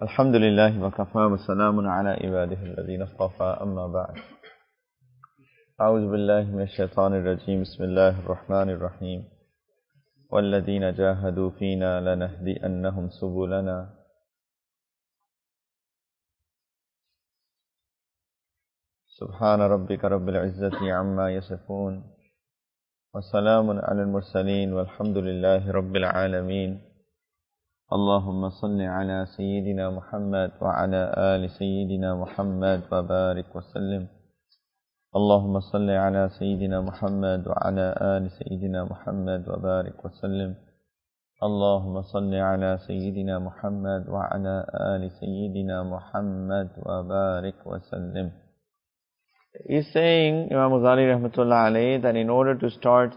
الحمد لله وكفى وسلام على عباده الذين اصطفى أما بعد أعوذ بالله من الشيطان الرجيم بسم الله الرحمن الرحيم والذين جاهدوا فينا لنهدئنهم سبلنا سبحان ربك رب العزة عما يصفون وسلام على المرسلين والحمد لله رب العالمين اللهم صل على سيدنا محمد وعلى آل سيدنا محمد وبارك وسلم اللهم صل على سيدنا محمد وعلى آل سيدنا محمد وبارك وسلم اللهم صل على سيدنا محمد وعلى آل سيدنا محمد وبارك وسلم. He's saying, Imam Ghazali rahmatullah alayhi, that in order to start,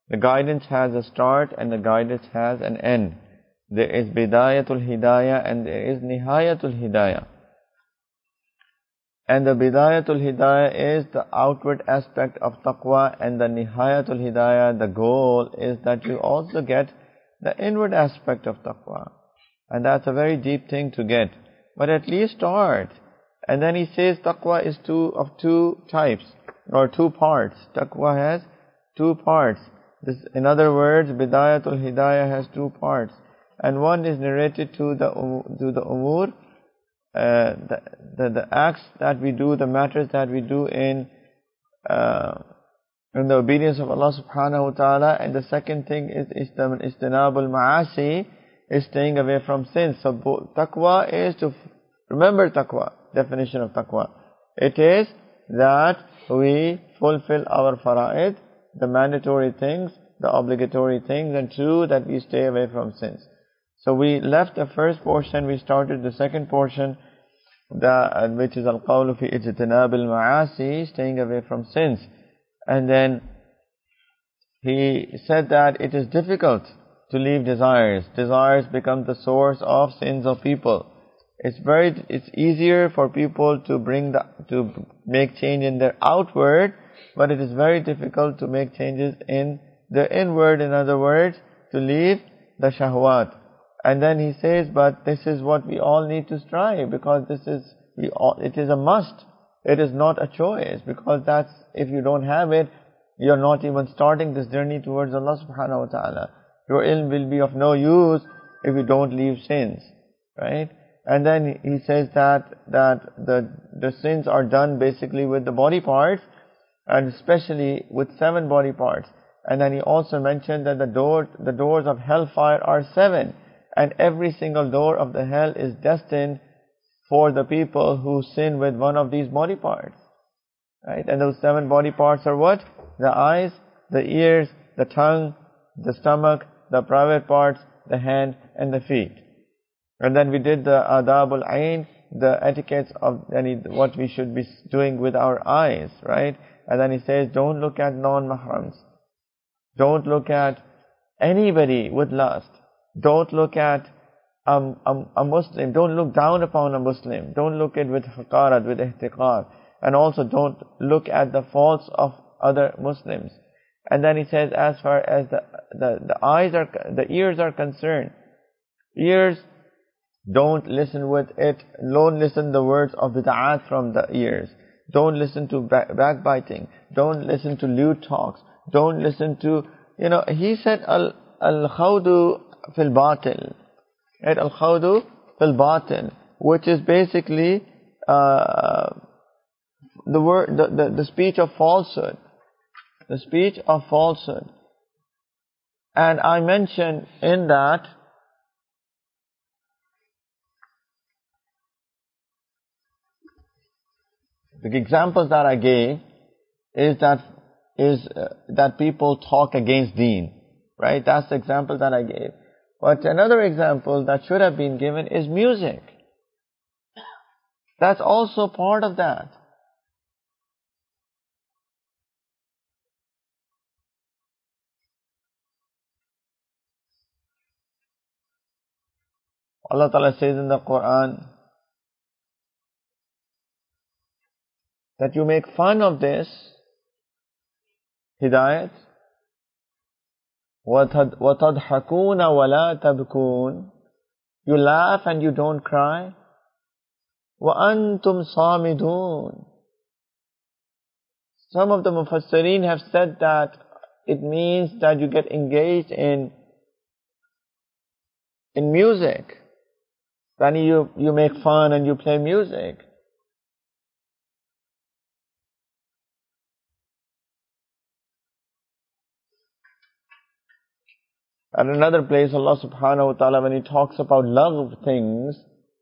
the guidance has a start and the guidance has an end. There is Bidayatul Hidayah and there is Nihayatul Hidayah. And the Bidayatul Hidayah is the outward aspect of taqwa, and the Nihayatul Hidayah, the goal is that you also get the inward aspect of taqwa. And that's a very deep thing to get. But at least start. And then he says taqwa is of two types, or two parts. Taqwa has two parts. In other words, Bidayatul Hidayah has two parts. And one is narrated to the umur, the acts that we do, the matters that we do in the obedience of Allah subhanahu wa ta'ala. And the second thing is istinabul ma'asi, is staying away from sins. So taqwa is to remember taqwa, definition of taqwa. It is that we fulfill our fara'id, the mandatory things, the obligatory things, and two, that we stay away from sins. So we left the first portion, we started the second portion, which is al-qawlu fi ijtinab al-ma'asi, staying away from sins. And then he said that it is difficult to leave desires. Desires become the source of sins of people. It's easier for people to make change in their outward, but it is very difficult to make changes in the inward. In other words, to leave the shahwat. And then he says, but this is what we all need to strive, because it is a must. It is not a choice, because if you don't have it, you're not even starting this journey towards Allah subhanahu wa ta'ala. Your ilm will be of no use if you don't leave sins, right? And then he says that the sins are done basically with the body parts, and especially with 7 body parts. And then he also mentioned that the doors of hellfire are 7. And every single door of the hell is destined for the people who sin with one of these body parts. Right? And those 7 body parts are what? The eyes, the ears, the tongue, the stomach, the private parts, the hand, and the feet. And then we did the adabul ayn, the etiquettes of what we should be doing with our eyes, right? And then he says, don't look at non-mahrams. Don't look at anybody with lust. Don't look at a Muslim. Don't look down upon a Muslim. Don't look at with haqarat, with ihtiqar. And also don't look at the faults of other Muslims. And then he says, as far as the ears are concerned, ears, don't listen with it. Don't listen the words of bid'at from the ears. Don't listen to backbiting. Don't listen to lewd talks. Don't listen to, he said al-khawdu fil batil. Right? Al-khawdu fil batil, which is basically the speech of falsehood. The speech of falsehood. And I mentioned in that the examples that I gave is that people talk against deen. Right? That's the example that I gave. But another example that should have been given is music. That's also part of that. Allah Ta'ala says in the Quran that you make fun of this hidayat, وَتَضْحَكُونَ وَلَا تَبْكُونَ, you laugh and you don't cry. وَأَنْتُمْ صَامِدُونَ. Some of the Mufassirin have said that it means that you get engaged in music. Then you make fun and you play music. At another place, Allah subhanahu wa ta'ala, when He talks about love things,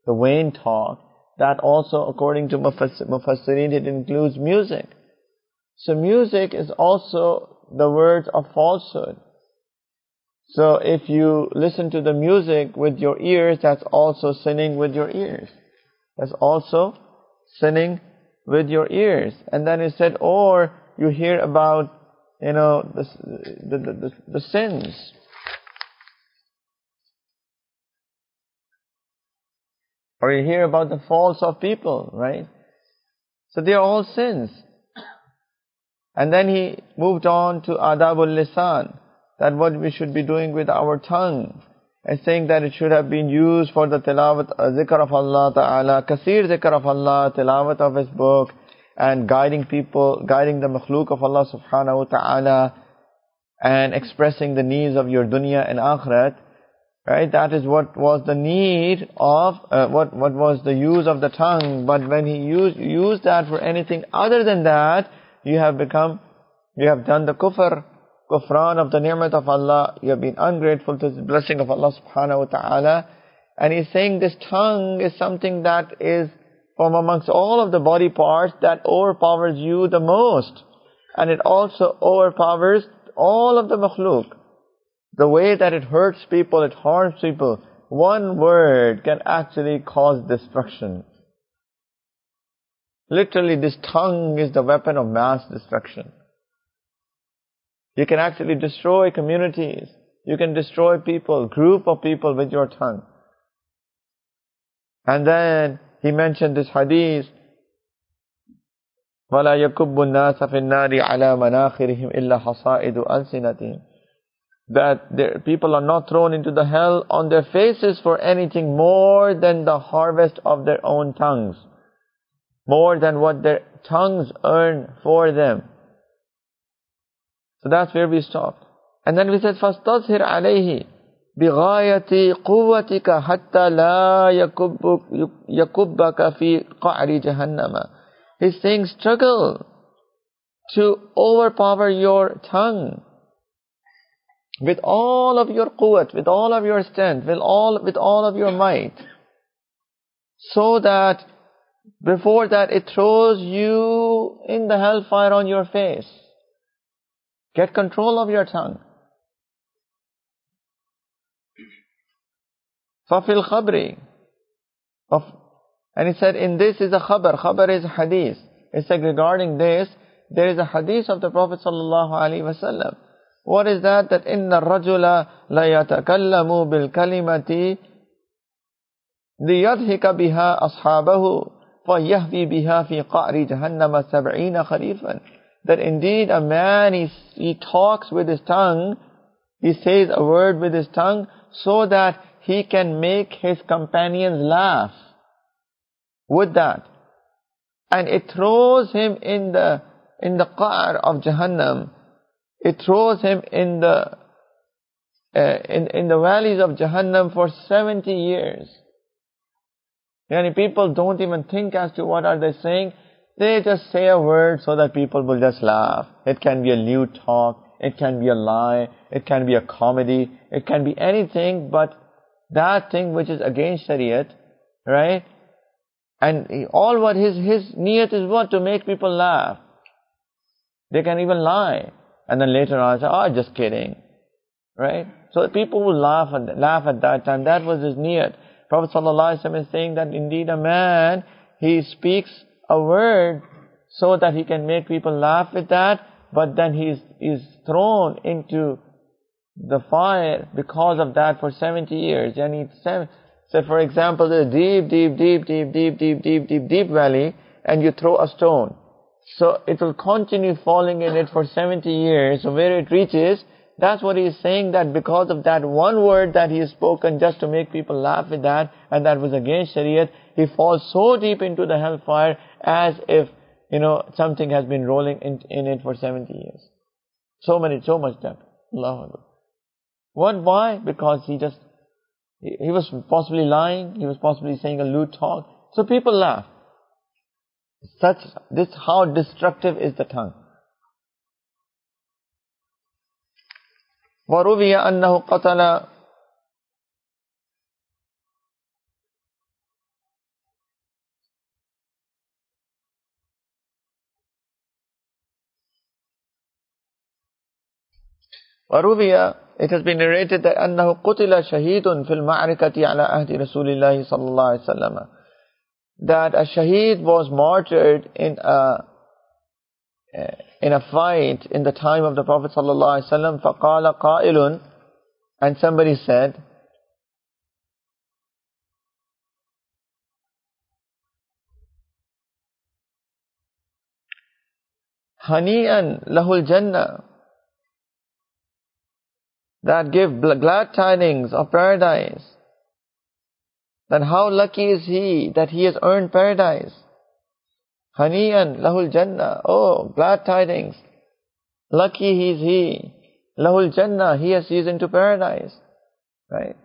the vain talk, that also, according to Mufassirin, it includes music. So music is also the words of falsehood. So if you listen to the music with your ears, that's also sinning with your ears. That's also sinning with your ears. And then He said, or you hear about, the sins. Or you hear about the faults of people, right? So they are all sins. And then He moved on to adabul lisan, that what we should be doing with our tongue, and saying that it should have been used for the tilawat, zikr of Allah Ta'ala, kasir zikr of Allah, tilawat of His book, and guiding people, guiding the makhluk of Allah Subhanahu wa Ta'ala, and expressing the needs of your dunya and akhirat. Right, that is what was the need of, what was the use of the tongue. But when He used that for anything other than that, you have done the kufran of the ni'mat of Allah. You have been ungrateful to the blessing of Allah subhanahu wa ta'ala. And He's saying this tongue is something that is from amongst all of the body parts that overpowers you the most. And it also overpowers all of the makhluk. The way that it hurts people, it harms people. One word can actually cause destruction. Literally, this tongue is the weapon of mass destruction. You can actually destroy communities. You can destroy people, group of people with your tongue. And then He mentioned this hadith, وَلَا يَكُبُّ النَّاسَ فِي النَّارِ عَلَى مَنَاخِرِهِمْ إِلَّا حَصَائِدُ أَلْسِنَتِهِمْ. That people are not thrown into the hell on their faces for anything more than the harvest of their own tongues. More than what their tongues earn for them. So that's where we stopped. And then we said, فَاسْتَظْهِرْ عَلَيْهِ بِغَايَةِ قُوَّتِكَ حَتَّى لَا يَكُبَّكَ فِي قَعْرِ جَهَنَّمَ. He's saying, struggle to overpower your tongue. With all of your quwwat, with all of your strength, with all of your might. So that before that it throws you in the hellfire on your face. Get control of your tongue. فَفِي الْخَبْرِ. And He said, in this is a khabar. Khabar is a hadith. It's like regarding this, there is a hadith of the Prophet sallallahu alaihi wasallam. What is that? That inna rajula la yatakallamu bil kalimati liyadhika biha ashabahu fayahvi biha fi qa'ri jahannama 70 kharifan. That indeed a man, he talks with his tongue, he says a word with his tongue so that he can make his companions laugh with that. And it throws him in the qa'r of Jahannam. It throws him in the valleys of Jahannam for 70 years. Yani people don't even think as to what are they saying. They just say a word so that people will just laugh. It can be a lewd talk. It can be a lie. It can be a comedy. It can be anything but that thing which is against Shariat, right? And all what his niyat is what? To make people laugh. They can even lie. And then later on say, oh, just kidding. Right? So people will laugh at that time. That was his niyat. Prophet ﷺ is saying that indeed a man, he speaks a word so that he can make people laugh with that, but then he is thrown into the fire because of that for 70 years. And so for example, the deep valley, and you throw a stone. So it will continue falling in it for 70 years. So where it reaches, That's what he is saying, that because of that one word that he has spoken just to make people laugh with that, and that was against Shariat, he falls so deep into the hellfire as if, something has been rolling in it for 70 years. So much depth. Allahu Akbar. What? Why? Because he was possibly lying, he was possibly saying a lewd talk. So people laugh. How destructive is the tongue. وَرُوِيَ أَنَّهُ قَتَلَ وَرُوِيَ It has been narrated that أَنَّهُ قُتِلَ شَهِيدٌ فِي الْمَعْرِكَةِ عَلَى أَهْدِ رَسُولِ اللَّهِ صَلَّى اللَّهُ عَلَيْهِ وسلم. That a shaheed was martyred in a fight in the time of the Prophet sallallahu alaihi wasallam. فَقَالَ قَائِلٌ And somebody said, هَنِيئًا لَهُ الْجَنَّةِ That give glad tidings of paradise. Then how lucky is he that he has earned paradise. Hani'an lahul jannah. Oh, glad tidings. Lucky is he. Lahul jannah. He is into paradise. Right?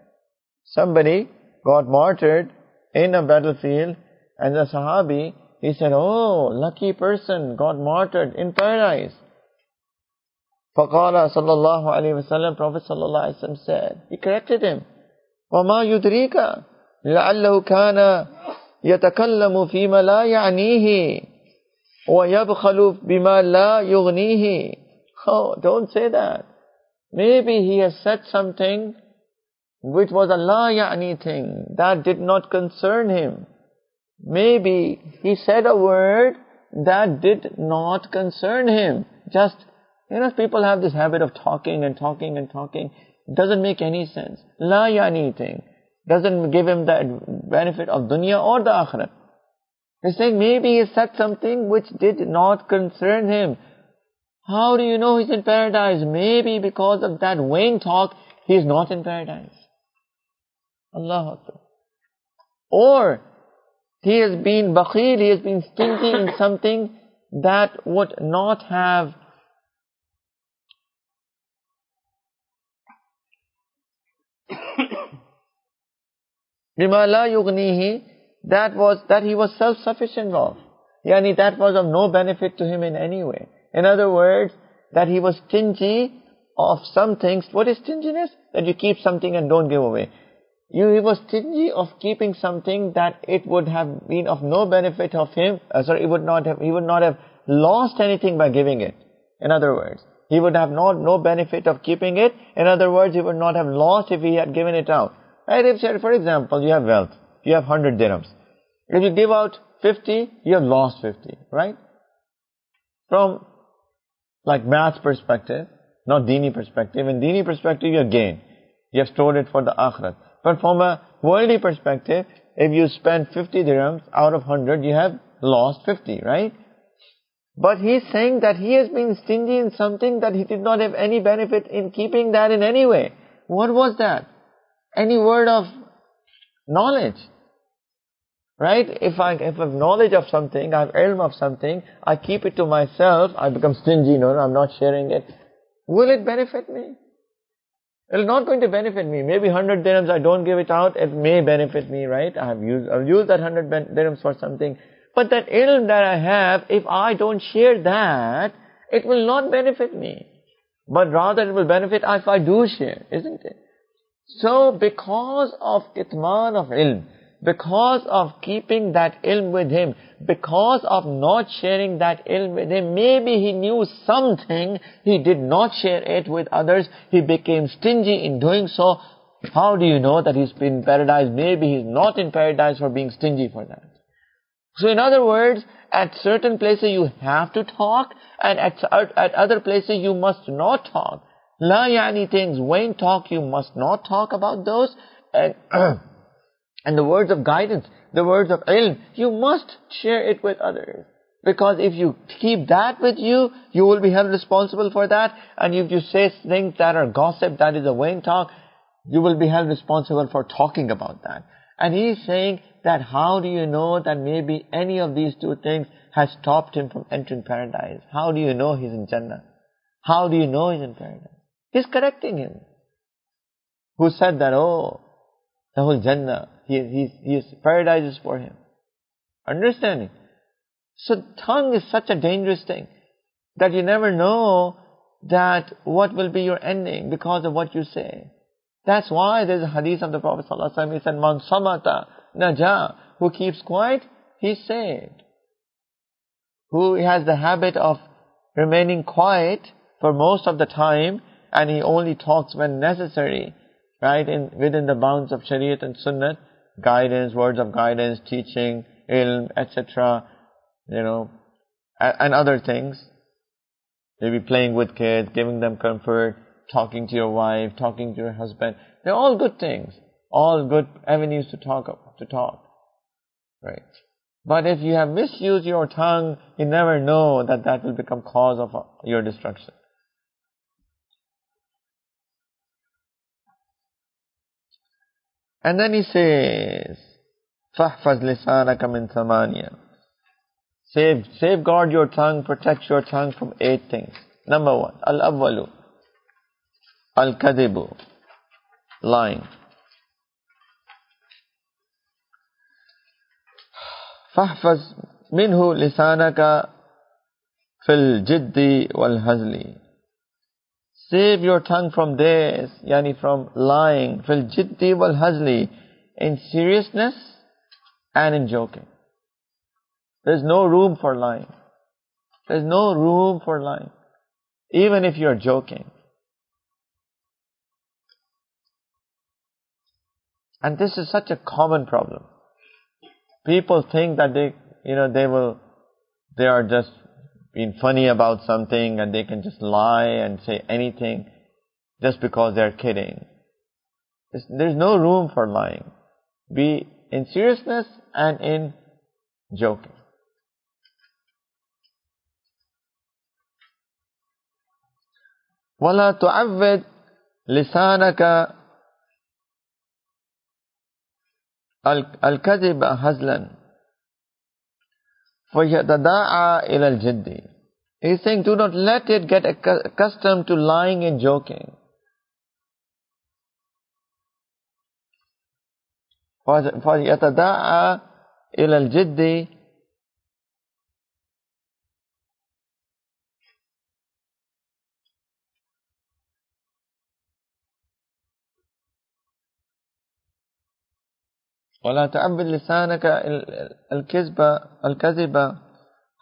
Somebody got martyred in a battlefield, and the Sahabi, he said, oh, lucky person got martyred in paradise. فَقَالَ صَلَّى اللَّهُ عَلَيْهِ وسلم, Prophet sallallahu alaihi wasallam said, he corrected him. وَمَا يُدْرِيكَ لَعَلَّهُ كَانَ يَتَكَلَّمُ فِي مَا لَا يَعْنِيهِ وَيَبْخَلُ بِمَا لَا يُغْنِيهِ. Oh, don't say that. Maybe he has said something which was a la ya'ni thing, that did not concern him. Maybe he said a word that did not concern him. Just, people have this habit of talking and talking and talking. It doesn't make any sense. La ya'ni thing doesn't give him the benefit of dunya or the akhirat. He's saying maybe he said something which did not concern him. How do you know he's in paradise? Maybe because of that vain talk, he is not in paradise. Allahu Akbar. Or he has been bakhil, he has been stingy in something that would not have bima la yughnihi, that he was self-sufficient of. Yani that was of no benefit to him in any way. In other words, that he was stingy of some things. What is stinginess? That you keep something and don't give away. He was stingy of keeping something that it would have been of no benefit of him. He would not have lost anything by giving it. In other words, he would have no benefit of keeping it. In other words, he would not have lost if he had given it out. Right? If, for example, you have wealth, you have 100 dirhams. If you give out 50, you have lost 50, right? From math perspective, not dini perspective. In dini perspective, you have gained. You have stored it for the akhirat. But from a worldly perspective, if you spend 50 dirhams out of 100, you have lost 50, right? But he's saying that he has been stingy in something that he did not have any benefit in keeping that in any way. What was that? Any word of knowledge. Right? If I have knowledge of something, I have ilm of something, I keep it to myself, I become stingy, no, I'm not sharing it. Will it benefit me? It is not going to benefit me. Maybe 100 dirhams I don't give it out, it may benefit me, right? I've used that 100 dirhams for something. But that ilm that I have, if I don't share that, it will not benefit me. But rather it will benefit if I do share, isn't it? So because of kitman of ilm, because of keeping that ilm with him, because of not sharing that ilm with him, maybe he knew something, he did not share it with others, he became stingy in doing so. How do you know that he's in paradise? Maybe he's not in paradise for being stingy for that. So in other words, at certain places you have to talk, and at other places you must not talk. La yani things, vain talk, you must not talk about those. And the words of guidance, the words of ilm, you must share it with others. Because if you keep that with you, you will be held responsible for that. And if you say things that are gossip, that is a vain talk, you will be held responsible for talking about that. And he is saying that how do you know that maybe any of these two things has stopped him from entering paradise? How do you know he's in Jannah? How do you know he's in paradise? He's correcting him. Who said that, oh, the whole Jannah, paradise is for him. Understanding? So tongue is such a dangerous thing that you never know that what will be your ending because of what you say. That's why there's a hadith of the Prophet ﷺ. He said, Man samata naja. Who keeps quiet, he's saved. Who has the habit of remaining quiet for most of the time, and he only talks when necessary, right, within the bounds of Shariat and Sunnah, guidance, words of guidance, teaching, ilm, etc., and other things. Maybe playing with kids, giving them comfort, talking to your wife, talking to your husband. They're all good things. All good avenues to talk. Right. But if you have misused your tongue, you never know that will become cause of your destruction. And then he says, فَحْفَظْ لِسَانَكَ مِنْ ثَمَانِيَةٍ. Safeguard your tongue, protect your tongue from 8 things. Number 1, al-awwalu, al-kadhibu, lying. فَحْفَظْ مِنْهُ لِسَانَكَ فِي الْجِدِّ وَالْهَزْلِ. Save your tongue from this, yani from lying, فِي الْجِدِّ وَالْهَزْلِ, in seriousness and in joking. There's no room for lying. There's no room for lying. Even if you're joking. And this is such a common problem. People think that they are just being funny about something and they can just lie and say anything just because they're kidding. There's no room for lying. Be in seriousness and in joking. وَلَا تُعَوِّدْ لِسَانَكَ الْكَذِبَ هَزْلًا فَيَتَدَاعَى إِلَى الْجِدِّ. He's saying, do not let it get accustomed to lying and joking. فَيَتَدَاعَى إِلَى الْجِدِّ. وَلَا تُعَوِّدْ لِسَانَكَ الْكَذِبَ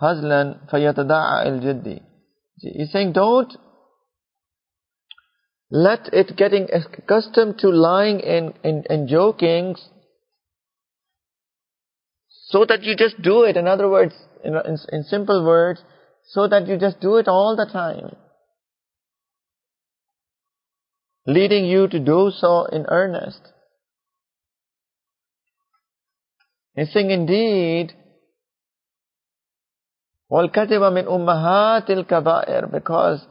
هَزْلًا فَيَتَدَاعَى إِلَى الْجِدِّ. He's saying, don't let it getting accustomed to lying and joking so that you just do it. In other words, in simple words, so that you just do it all the time, leading you to do so in earnest. He's saying, indeed, وَالْكَذِبَ مِنْ أُمَّهَاتِ الْكَبَائِرِ, because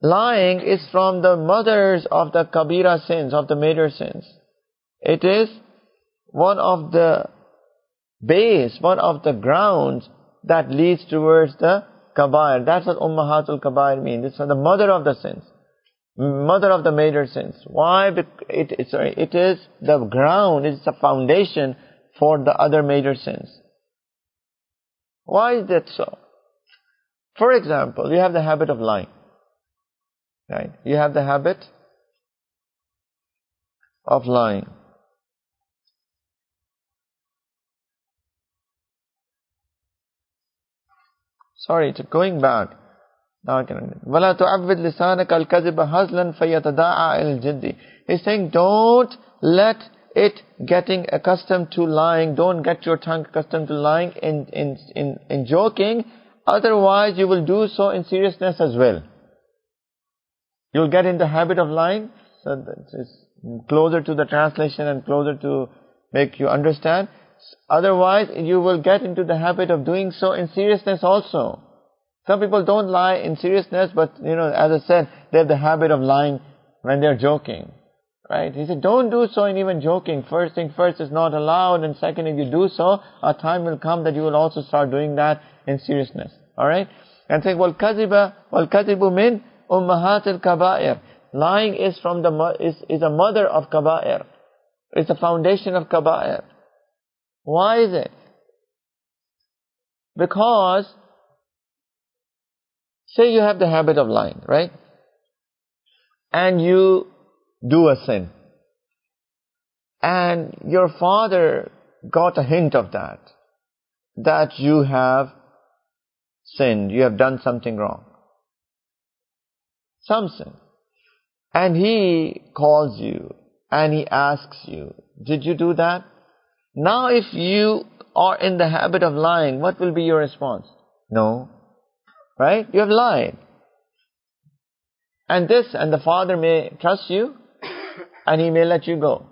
lying is from the mothers of the kabira sins, of the major sins. It is one of the base, one of the grounds that leads towards the kabair. That's what ummahatul kabair means. It's the mother of the sins, mother of the major sins. Why? It is the ground, it's the foundation for the other major sins. Why is that so? For example, you have the habit of lying. Right? You have the habit of lying. Sorry, going back. Now I can. وَلَا تُعَوِّدْ لِسَانَكَ الْكَذِبَ هَزْلًا فَيَتَدَاعَى إِلَى الْجِدِّ. He's saying, don't let it getting accustomed to lying. Don't get your tongue accustomed to lying in joking. Otherwise, you will do so in seriousness as well. You'll get in the habit of lying. So it's closer to the translation and closer to make you understand. Otherwise, you will get into the habit of doing so in seriousness also. Some people don't lie in seriousness, but, as I said, they have the habit of lying when they're joking. Right? He said, don't do so in even joking. First thing first is not allowed, and second, if you do so, a time will come that you will also start doing that in seriousness. Alright? And saying, وَالْكَذِبُ مِنْ أُمَّهَاتِ الْكَبَائِرِ. Lying is from is a mother of kaba'ir. It's a foundation of kaba'ir. Why is it? Because, say you have the habit of lying, right? And you do a sin. And your father got a hint of that you have sinned, you have done something wrong. Some sin. And he calls you and he asks you, did you do that? Now if you are in the habit of lying, what will be your response? No. Right? You have lied. And the father may trust you and he may let you go.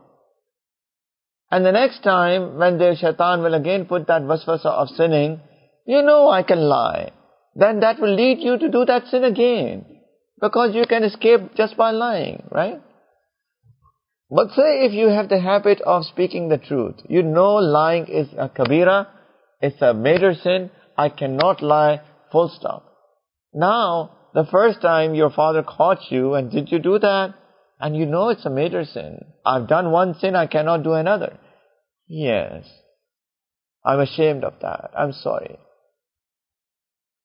And the next time when the shaitan will again put that waswasa of sinning, I can lie. Then that will lead you to do that sin again. Because you can escape just by lying, right? But say if you have the habit of speaking the truth, lying is a kabira, it's a major sin, I cannot lie, full stop. Now, the first time your father caught you, and did you do that? And it's a major sin. I've done one sin, I cannot do another. Yes. I'm ashamed of that. I'm sorry.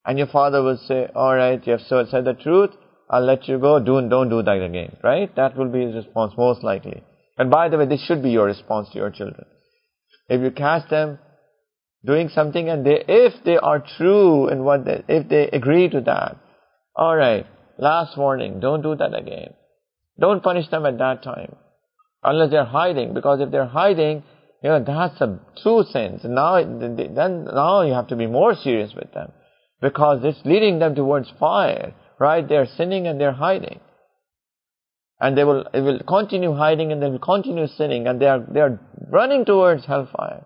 And your father will say, alright, you have said the truth, I'll let you go, don't do that again. Right? That will be his response, most likely. And by the way, this should be your response to your children. If you catch them doing something and if they are true in if they agree to that, alright, last warning, don't do that again. Don't punish them at that time. Unless they're hiding. Because if they're hiding, that's a true sin. So now you have to be more serious with them. Because it's leading them towards fire. Right? They're sinning and they're hiding. And it will continue hiding and they will continue sinning and they are running towards hellfire.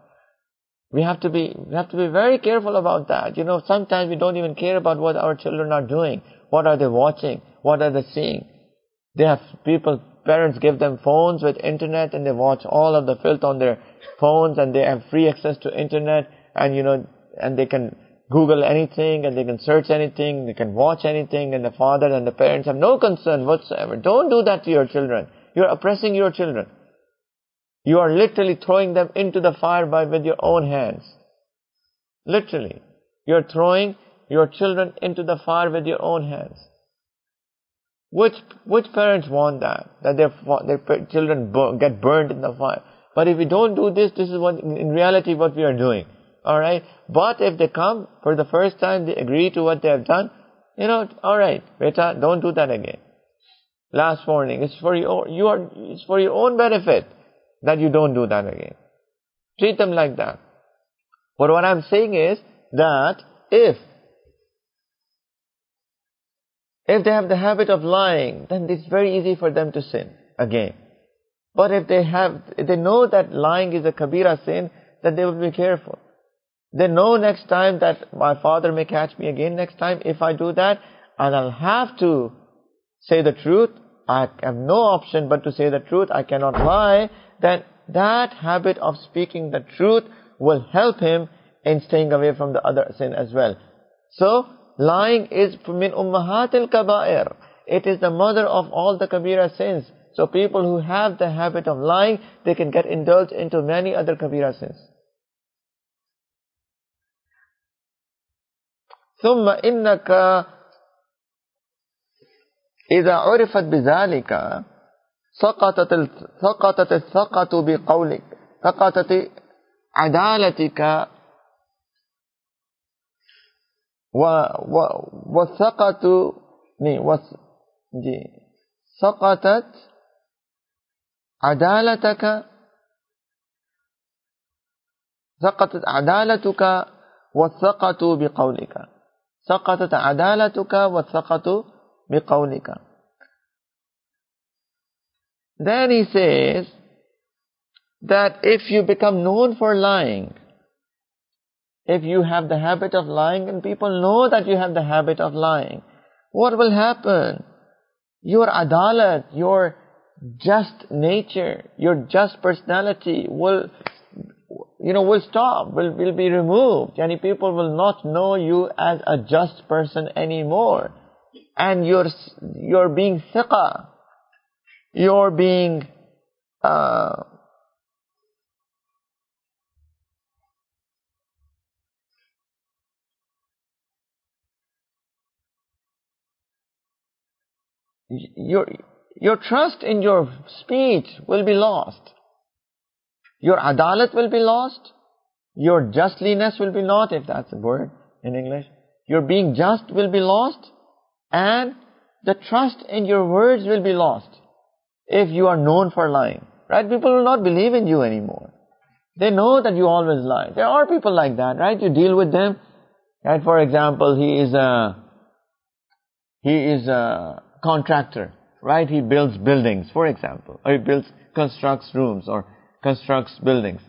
We have to be very careful about that. Sometimes we don't even care about what our children are doing. What are they watching? What are they seeing? Parents give them phones with internet and they watch all of the filth on their phones and they have free access to internet and and they can Google anything and they can search anything, they can watch anything, and the father and the parents have no concern whatsoever. Don't do that to your children. You're oppressing your children. You are literally throwing them into the fire with your own hands. Literally. You're throwing your children into the fire with your own hands. Which parents want that? That their children get burned in the fire. But if we don't do this is in reality what we are doing. Alright? But if they come for the first time, they agree to what they have done, alright, beta, don't do that again. Last warning, it's for your own benefit that you don't do that again. Treat them like that. But what I'm saying is that if they have the habit of lying, then it's very easy for them to sin again. But if they know that lying is a kabira sin, then they will be careful. They know next time that my father may catch me again next time if I do that, and I'll have to say the truth. I have no option but to say the truth. I cannot lie. Then that habit of speaking the truth will help him in staying away from the other sin as well. So, lying is min ummahatil kaba'ir. It is the mother of all the kabira sins. So people who have the habit of lying, they can get indulged into many other kabira sins. ثم إنك إذا عرفت بذلك سقطت الثقة بقولك، سقطت عدالتك والثقة سقطت عدالتك والثقة بقولك. سقطت عدالتك والثقة بقولك. Then he says, that if you become known for lying, if you have the habit of lying and people know that you have the habit of lying, what will happen? Your adalat, your just nature, your just personality will stop, will be removed. Yani people will not know you as a just person anymore. And you're being thiqa. You're being your trust in your speech will be lost. Your adalat will be lost. Your justliness will be lost, if that's a word in English. Your being just will be lost. And the trust in your words will be lost if you are known for lying. Right? People will not believe in you anymore. They know that you always lie. There are people like that, right? You deal with them. Right? For example, he is a contractor, right? He builds buildings, for example. Or he constructs rooms or constructs buildings.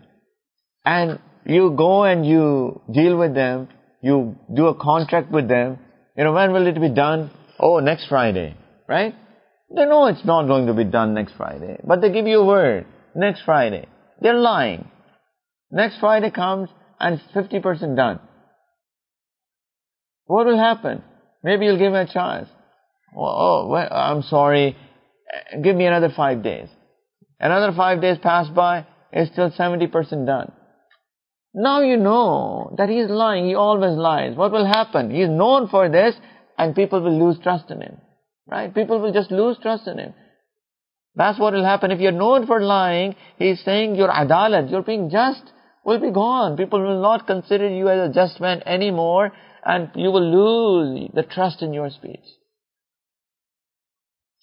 And you go and you deal with them. You do a contract with them. When will it be done? Oh, next Friday, right? They know it's not going to be done next Friday. But they give you a word. Next Friday. They're lying. Next Friday comes and it's 50% done. What will happen? Maybe you'll give me a chance. I'm sorry. Give me another 5 days. Another 5 days pass by. It's still 70% done. Now you know that he's lying. He always lies. What will happen? He's known for this and people will lose trust in him. Right? People will just lose trust in him. That's what will happen. If you're known for lying, he's saying your adalat, your being just, will be gone. People will not consider you as a just man anymore and you will lose the trust in your speech.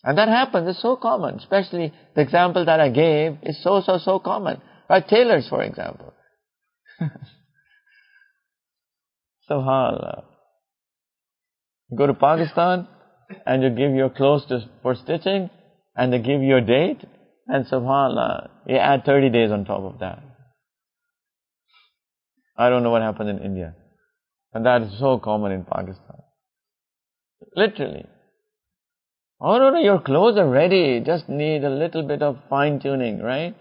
And that happens. It's so common. Especially the example that I gave is so common. Right? Tailors, for example. SubhanAllah. You go to Pakistan and you give your clothes for stitching and they give you a date and SubhanAllah, you add 30 days on top of that. I don't know what happened in India. And that is so common in Pakistan. Literally. Oh no, your clothes are ready, just need a little bit of fine-tuning, right?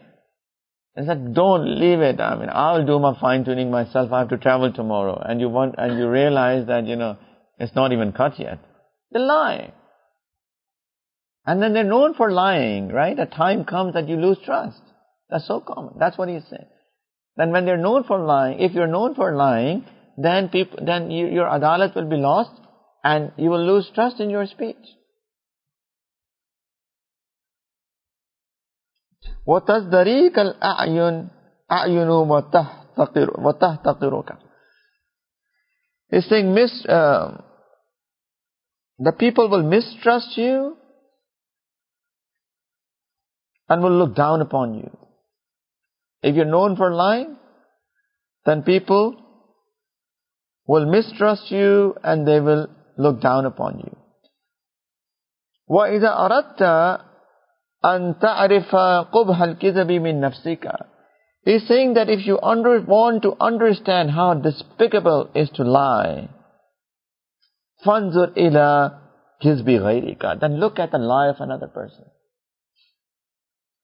And said, don't leave it. I'll do my fine-tuning myself. I have to travel tomorrow. And you realize that, it's not even cut yet. They lie. And then they're known for lying, right? A time comes that you lose trust. That's so common. That's what he's saying. Then when they're known for lying, if you're known for lying, then your adalat will be lost and you will lose trust in your speech. وَتَزْدَرِيكَ الْأَعْيُنُ وَتَحْتَقِرُكَ. He's saying, the people will mistrust you and will look down upon you. If you're known for lying, then people will mistrust you and they will look down upon you. وَإِذَا أَرَدْتَ أَن تَعْرِفَ قُبْحَ الْكِذَبِ مِن نَفْسِكَ. He's saying that if you want to understand how despicable is to lie, فَانْظُرْ إِلَى كِذْبِ غَيْرِكَ. Then look at the lie of another person.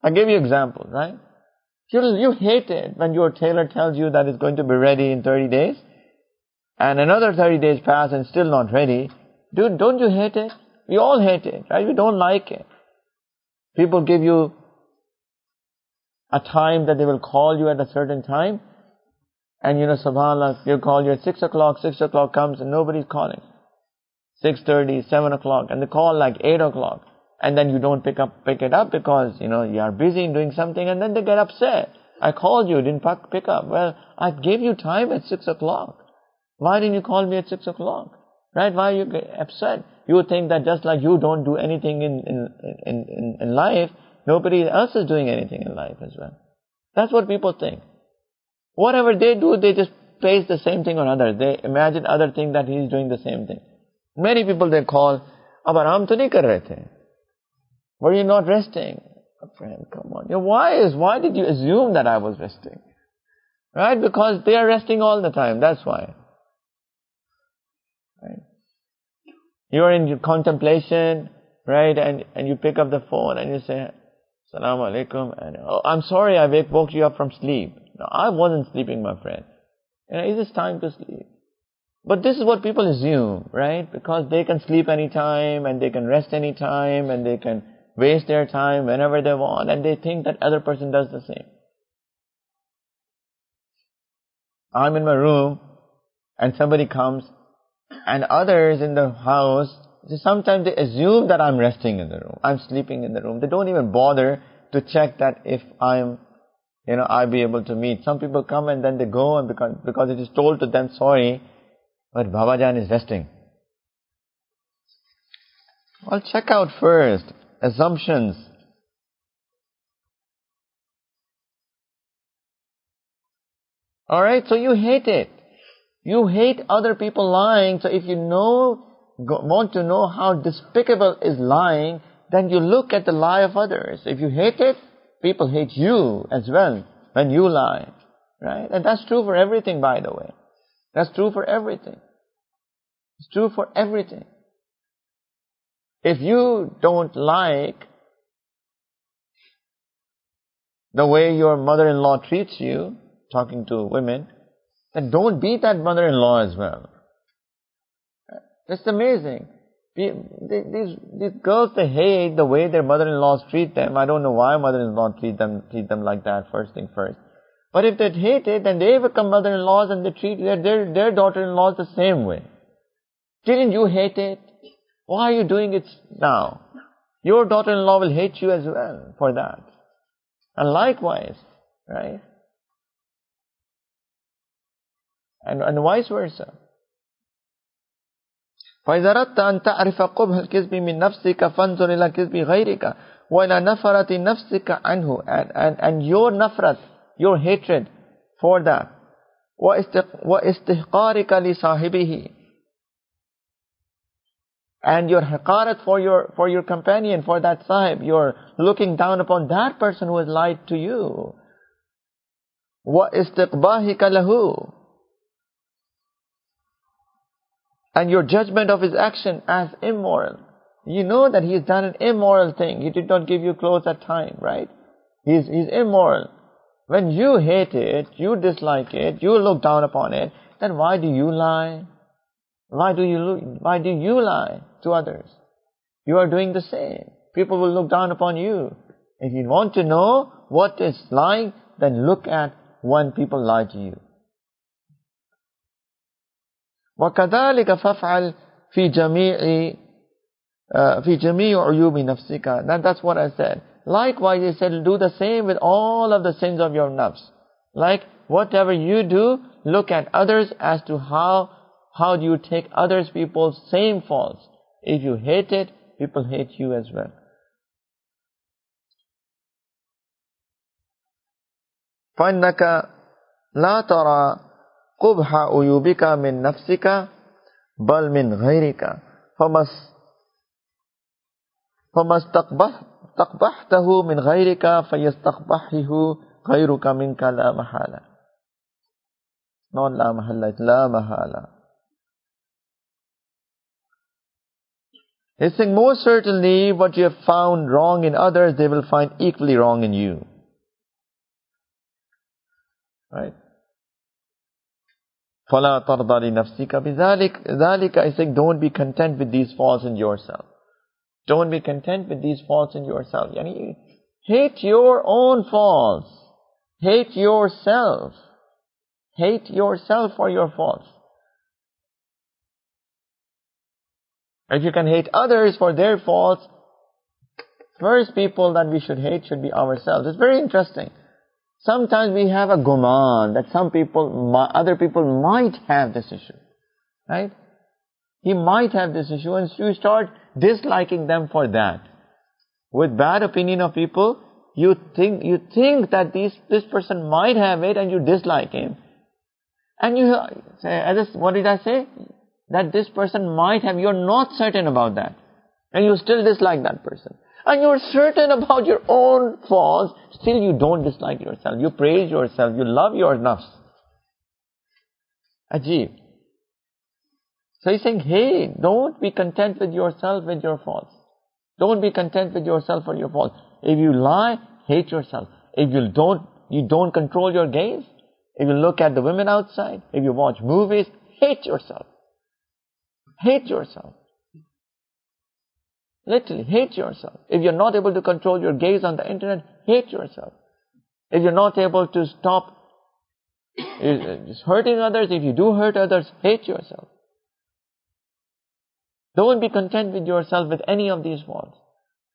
I'll give you an example, right? You hate it when your tailor tells you that it's going to be ready in 30 days, and another 30 days pass and still not ready. Dude, don't you hate it? We all hate it, right? We don't like it. People give you a time that they will call you at a certain time, and subhanAllah, they'll call you at 6 o'clock, 6 o'clock comes and nobody's calling. 6:30, 7 o'clock, and they call like 8 o'clock. And then you don't pick it up because, you are busy doing something, and then they get upset. I called you, didn't pick up. Well, I gave you time at 6 o'clock. Why didn't you call me at 6 o'clock? Right? Why you get upset? You think that just like you don't do anything in life, nobody else is doing anything in life as well. That's what people think. Whatever they do, they just place the same thing on others. They imagine other thing that he's doing the same thing. Many people they call, "Ab aram to nahi kar rahe the? Were you not resting? Friend, come on. Why did you assume that I was resting? Right? Because they are resting all the time. That's why. Right? You're in contemplation, right? And you pick up the phone and you say, Assalamu alaikum. And, oh, I'm sorry I woke you up from sleep. No, I wasn't sleeping, my friend. It is time to sleep. But this is what people assume, right? Because they can sleep anytime and they can rest anytime and they can waste their time whenever they want, and they think that other person does the same. I'm in my room and somebody comes and others in the house, sometimes they assume that I'm resting in the room. I'm sleeping in the room. They don't even bother to check that if I'll be able to meet. Some people come and then they go and because it is told to them, sorry, but Babajan is resting. Well, check out first. Assumptions. Alright, so you hate it. You hate other people lying. So if you want to know how despicable is lying, then you look at the lie of others. If you hate it, people hate you as well when you lie. Right? And that's true for everything, by the way. That's true for everything. It's true for everything. If you don't like the way your mother-in-law treats you, talking to women, then don't beat that mother-in-law as well. It's amazing. These girls, they hate the way their mother-in-laws treat them. I don't know why mother-in-law treat them like that, first thing first. But if they hate it, then they become mother-in-laws and they treat their daughter-in-laws the same way. Didn't you hate it? Why are you doing it now? Your daughter-in-law will hate you as well for that. And likewise, right? And vice versa. فإذا أردت أن تعرف قبح الكذب من نفسك فانظر إلى كذب غيرك وإلى نفرة نفسك عنه, and your nafrat, your hatred for that, واستحقارك لصاحبه, and your haqarat for your companion, for that sahib, you're looking down upon that person who has lied to you. وَإِسْتِقْبَاهِكَ لَهُ, and your judgment of his action as immoral. You know that he's done an immoral thing. He did not give you clothes at time, right? He's immoral. When you hate it, you dislike it, you look down upon it, then why do you lie? Why do you lie to others? You are doing the same. People will look down upon you. If you want to know what is lying, then look at when people lie to you. وَكَذَلِكَ فَافْعَلْ فِي جَمِيعِ عُيُوبِ نَفْسِكَ. That's what I said. Likewise, he said, do the same with all of the sins of your nafs. Like, whatever you do, look at others as to how do you take others people's same faults. If you hate it, people hate you as well. فَإِنَّكَ لَا تَرَى قُبْحَ عُيُوبِكَ مِنْ نَفْسِكَ بَلْ مِنْ غَيْرِكَ فَمَا اسْتَقْبَحْتَهُ مِنْ غَيْرِكَ فَيَسْتَقْبَحِهُ غَيْرُكَ مِنْكَ لَا مَحَالَ. Not la mahalla, it's la mahala. He's saying, most certainly what you have found wrong in others, they will find equally wrong in you. Right? فَلَا تَرْضَى لِنَفْسِكَ بِذَلِكَ. He's saying, don't be content with these faults in yourself. Don't be content with these faults in yourself. Yani, hate your own faults. Hate yourself. Hate yourself for your faults. If you can hate others for their faults, first people that we should hate should be ourselves. It's very interesting. Sometimes we have a guman that other people might have this issue. Right? He might have this issue, and you start disliking them for that. With bad opinion of people, you think that this person might have it and you dislike him. And you say, what did I say? That this person might have, you're not certain about that. And you still dislike that person. and you're certain about your own faults, still you don't dislike yourself. You praise yourself. You love your nafs. Ajib. So he's saying, hey, don't be content with yourself with your faults. Don't be content with yourself for your faults. If you lie, hate yourself. If you don't control your gaze. If you look at the women outside, if you watch movies, hate yourself. Hate yourself. Literally, hate yourself. If you're not able to control your gaze on the internet, hate yourself. If you're not able to stop hurting others, if you do hurt others, hate yourself. Don't be content with yourself with any of these faults.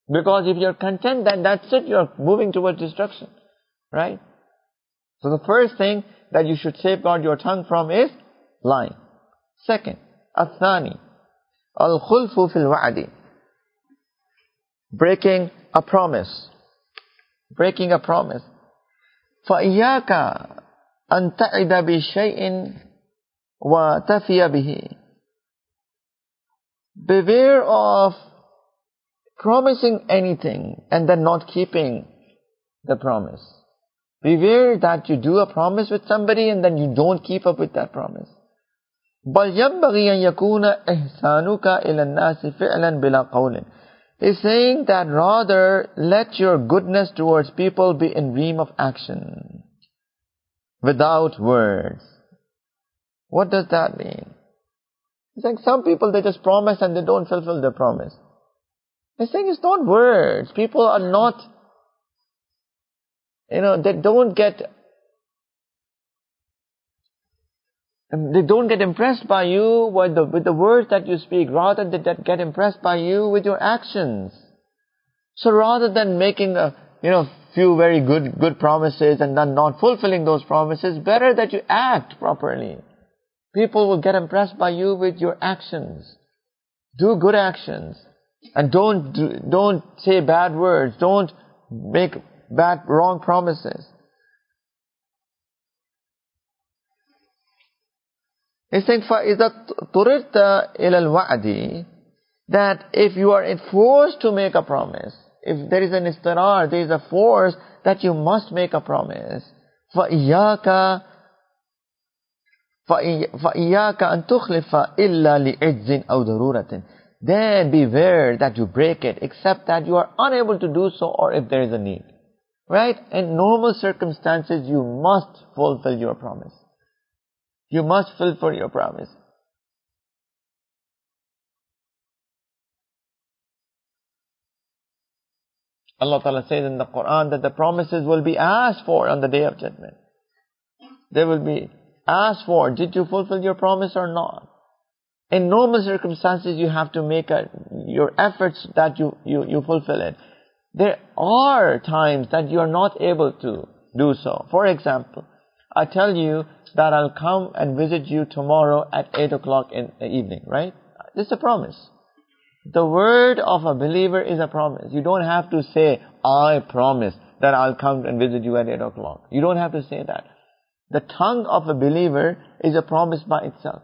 Because if you're content, then that's it, you're moving towards destruction. Right? So the first thing that you should safeguard your tongue from is lying. Second, الثاني الخلف في الوعد. Breaking a promise. Breaking a promise. فإياك أن تعد بشيء وتفي به. Beware of promising anything and then not keeping the promise. Beware that you do a promise with somebody and then you don't keep up with that promise. بل ينبغي أن يكون إحسانك إلى الناس فعلا بلا قول. He's saying that rather let your goodness towards people be in realm of action, without words. What does that mean? He's saying some people, they just promise and they don't fulfill their promise. He's saying it's not words. People are not, they don't get impressed by you with the words that you speak. Rather, they get impressed by you with your actions. So rather than making few very good promises and then not fulfilling those promises, better that you act properly. People will get impressed by you with your actions. Do good actions. And don't say bad words. Don't make wrong promises. He's saying, فَإِذَا طُرِرْتَ إِلَى الْوَعْدِ, that if you are forced to make a promise, if there is an istirar, there is a force that you must make a promise, فَإِيَّاكَ أَن تُخْلِفَ إِلَّا لِعِجْزٍ أَوْ ضَرُورَةٍ. Then beware that you break it, except that you are unable to do so or if there is a need. Right? In normal circumstances, you must fulfill your promise. You must fulfill your promise. Allah Ta'ala says in the Quran that the promises will be asked for on the Day of Judgment. They will be asked for, did you fulfill your promise or not? In normal circumstances, you have to make your efforts that you fulfill it. There are times that you are not able to do so. For example, I tell you that I'll come and visit you tomorrow at 8 o'clock in the evening, right? This is a promise. The word of a believer is a promise. You don't have to say, I promise that I'll come and visit you at 8 o'clock. You don't have to say that. The tongue of a believer is a promise by itself.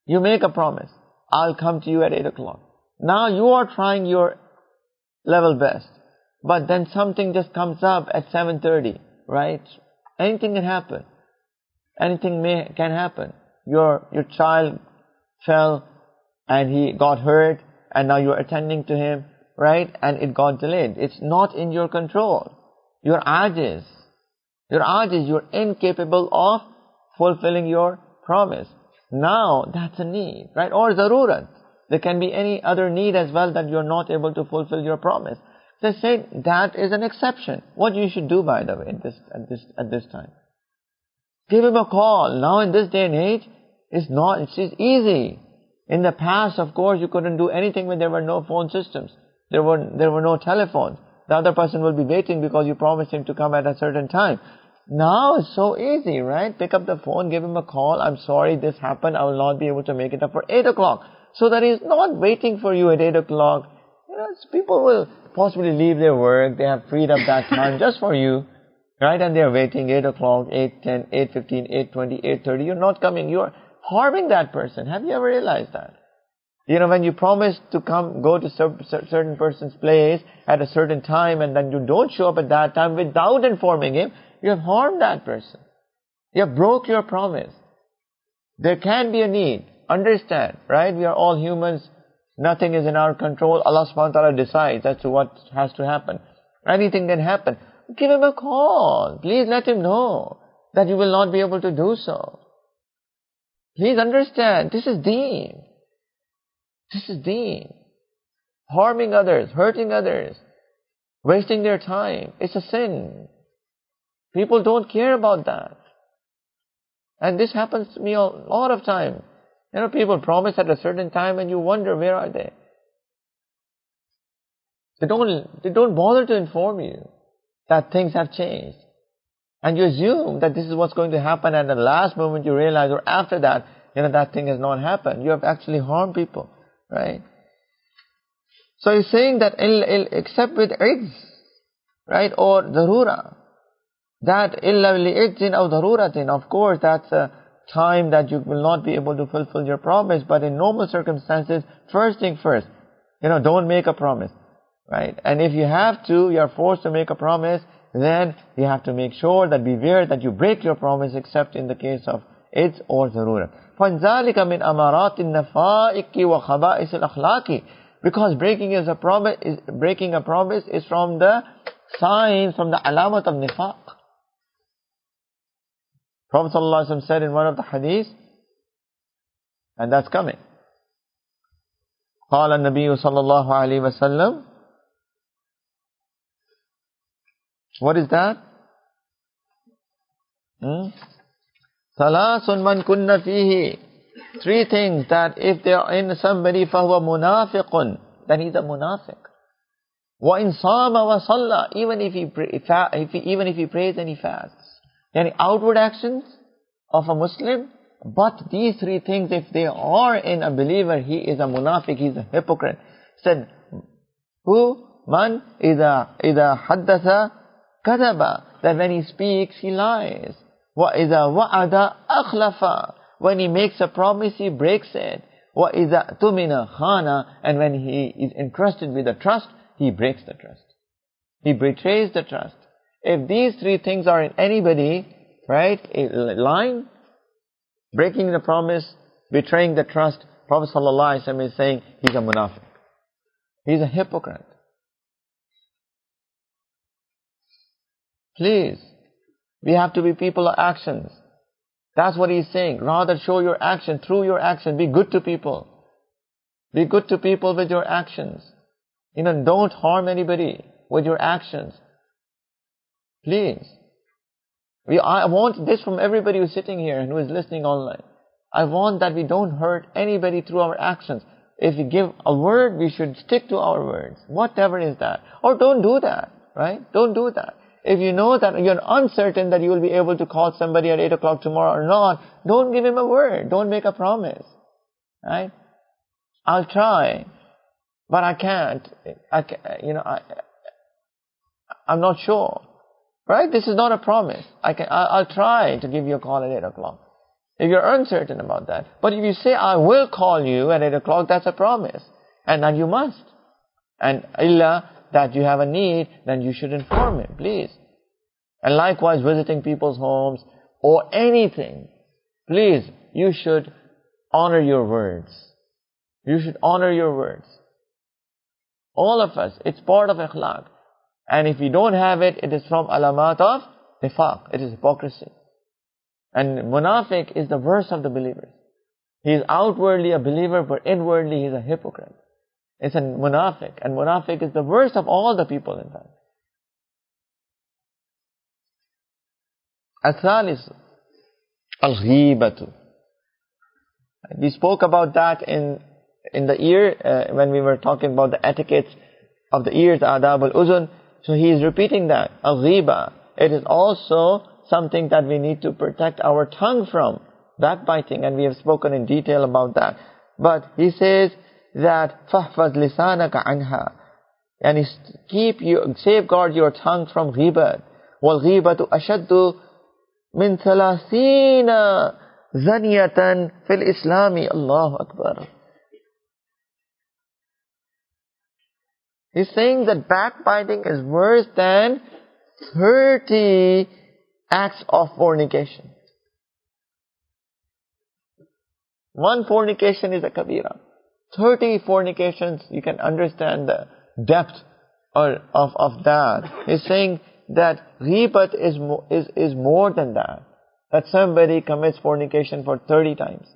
You make a promise. I'll come to you at 8 o'clock. Now you are trying your level best. But then something just comes up at 7:30, right? Anything can happen. Anything can happen. Your child fell and he got hurt and now you're attending to him, right? And it got delayed. It's not in your control. You're ajiz. You're incapable of fulfilling your promise. Now, that's a need, right? Or zarurat. There can be any other need as well that you're not able to fulfill your promise. They say that is an exception. What you should do, by the way, at this time? Give him a call. Now in this day and age, it's easy. In the past, of course, you couldn't do anything when there were no phone systems. There were no telephones. The other person will be waiting because you promised him to come at a certain time. Now it's so easy, right? Pick up the phone, give him a call. I'm sorry this happened. I will not be able to make it up for 8 o'clock. So that he's not waiting for you at 8 o'clock. People will possibly leave their work. They have freed up that time just for you. Right? And they're waiting 8 o'clock, 8:10, 8:15, 8:20, 8:30. You're not coming. You're harming that person. Have you ever realized that? When you promise to go to certain person's place at a certain time and then you don't show up at that time without informing him, you have harmed that person. You have broke your promise. There can be a need. Understand, right? We are all humans. Nothing is in our control. Allah subhanahu wa ta'ala decides as to what has to happen. Anything can happen. Give him a call. Please let him know that you will not be able to do so. Please understand, this is deen. This is deen. Harming others, hurting others, wasting their time. It's a sin. People don't care about that. And this happens to me a lot of time. People promise at a certain time and you wonder, where are they? They don't bother to inform you that things have changed. And you assume that this is what's going to happen, and at the last moment you realize, or after that, that thing has not happened. You have actually harmed people, right? So he's saying that except with idz, right, or darura, that illa li'idin aw daruratin, of course that's a time that you will not be able to fulfill your promise, but in normal circumstances, first thing first, don't make a promise, right? And if you have to, you are forced to make a promise, then you have to make sure that beware that you break your promise except in the case of idz or darura. فَانْذَلِكَ مِنْ أَمَارَاتِ النَّفَائِقِ وَخَبَائِسِ الْأَخْلَاقِ. Because breaking a promise is from the signs, from the alamat of nifaq. Prophet ﷺ said in one of the hadiths, and that's coming. قال النبي صلى الله عليه وسلم. What is that? ثلاث من كن فيه. Three things that if they are in somebody فهو منافق, then he's a munafiq. وإن صام وصلى, even if he prays and he fasts. Yani outward actions of a Muslim, but these three things, if they are in a believer, he is a munafiq, he is a hypocrite. Said, who? Man إذا حدث كذب, that when he speaks, he lies. وَإِذَا وَعَدَ أَخْلَفَ, when he makes a promise, he breaks it. وَإِذَا تُمِنَ خَانَ, and when he is entrusted with a trust, he breaks the trust. He betrays the trust. If these three things are in anybody, right, lying, breaking the promise, betraying the trust, Prophet ﷺ is saying he's a munafiq. He's a hypocrite. Please, we have to be people of actions. That's what he's saying. Rather show your action, through your action. Be good to people. Be good to people with your actions. Don't harm anybody with your actions. Please. I want this from everybody who's sitting here and who is listening online. I want that we don't hurt anybody through our actions. If we give a word, we should stick to our words. Whatever is that. Or don't do that, right? Don't do that. If you know that you're uncertain that you will be able to call somebody at 8 o'clock tomorrow or not, don't give him a word. Don't make a promise. Right? I'll try, but I can't. I'm not sure. Right? This is not a promise. I'll try to give you a call at 8 o'clock. If you're uncertain about that. But if you say, I will call you at 8 o'clock, that's a promise. And then you must. And illa that you have a need, then you should inform him, please. And likewise, visiting people's homes or anything, please, you should honor your words. You should honor your words. All of us, it's part of akhlaq. And if you don't have it, it is from alamat of nifaq. It is hypocrisy. And munafiq is the worst of the believers. He is outwardly a believer, but inwardly he is a hypocrite. It's a munafiq. And munafiq is the worst of all the people, in fact. Al-Thalis, Al-Ghibatu. We spoke about that in the ear, when we were talking about the etiquettes of the ears, Adab al-Uzun. So he is repeating that. Al-Ghiba. It is also something that we need to protect our tongue from. Backbiting. And we have spoken in detail about that. But he says that فَحْفَظْ لِسَانَكَ عَنْهَا, and safeguard your tongue from ghibat. وَالْغِيبَةُ أَشَدُّ مِنْ 30 زَنِيَةً فِي الْإِسْلَامِ. Allahu Akbar. He's saying that backbiting is worse than 30 acts of fornication. One fornication is a kabira. 30 fornications, you can understand the depth of that. He's saying that ghibat is more than that. That somebody commits fornication for 30 times.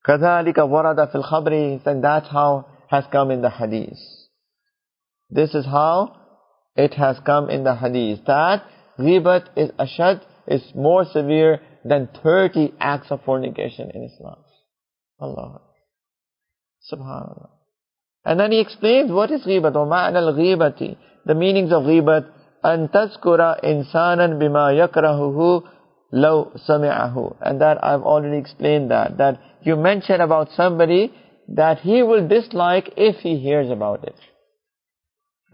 كَذَلِكَ وَرَدَ فِي الْخَبْرِ, and that's how has come in the hadith. This is how it has come in the hadith, that ghibat is ashad, is more severe than 30 acts of fornication in Islam. Allah. Subhanallah. And then he explains what is ghibat, وَمَعْنَى الْغِيبَةِ, the meanings of ghibat, أَن تَذْكُرَ إِنسَانًا بِمَا يَكْرَهُهُ لَوْ سَمِعَهُ. And that I've already explained that you mention about somebody that he will dislike if he hears about it.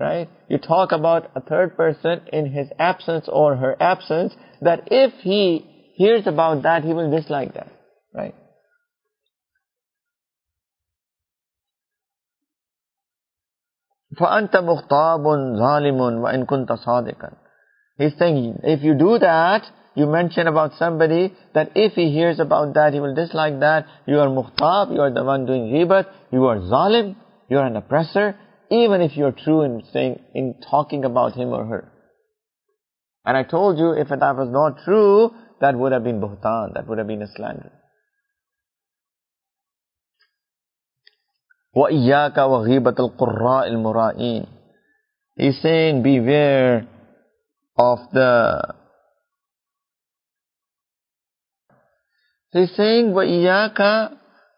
Right? You talk about a third person in his absence or her absence, that if he hears about that, he will dislike that. Right? فَأَنْتَ مُخْطَابٌ ظَالِمٌ وَإِن كُنْتَ صَادِقًا. He's saying, if you do that, you mention about somebody, that if he hears about that, he will dislike that, you are mukhtab, you are the one doing ghibat, you are zalim, you are an oppressor, even if you are true in talking about him or her. And I told you, if that was not true, that would have been buhtan, that would have been a slander. وَإِيَّاكَ وَغِيبَةَ الْقُرَّاءِ الْمُرَائِينَ. He's saying, beware of the... He's saying, وَإِيَّاكَ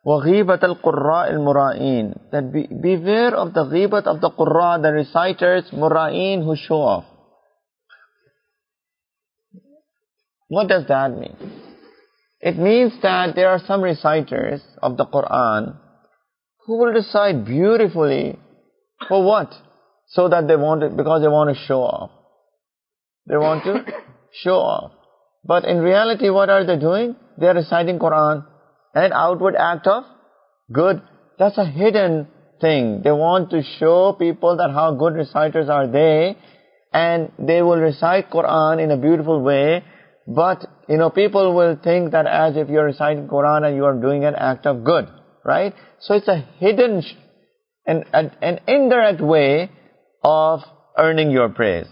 وَغِيبَةَ الْقُرَّاءِ الْمُرَائِينَ, that beware of the ghibat of the qurra, the reciters, mura'in, who show off. What does that mean? It means that there are some reciters of the Quran who will recite beautifully. For what? So that because they want to show off. They want to show off. But in reality, what are they doing? They are reciting Quran, an outward act of good. That's a hidden thing. They want to show people that how good reciters are they, and they will recite Quran in a beautiful way. But, people will think that as if you're reciting Quran and you are doing an act of good, right? So it's a hidden, an indirect way of earning your praise.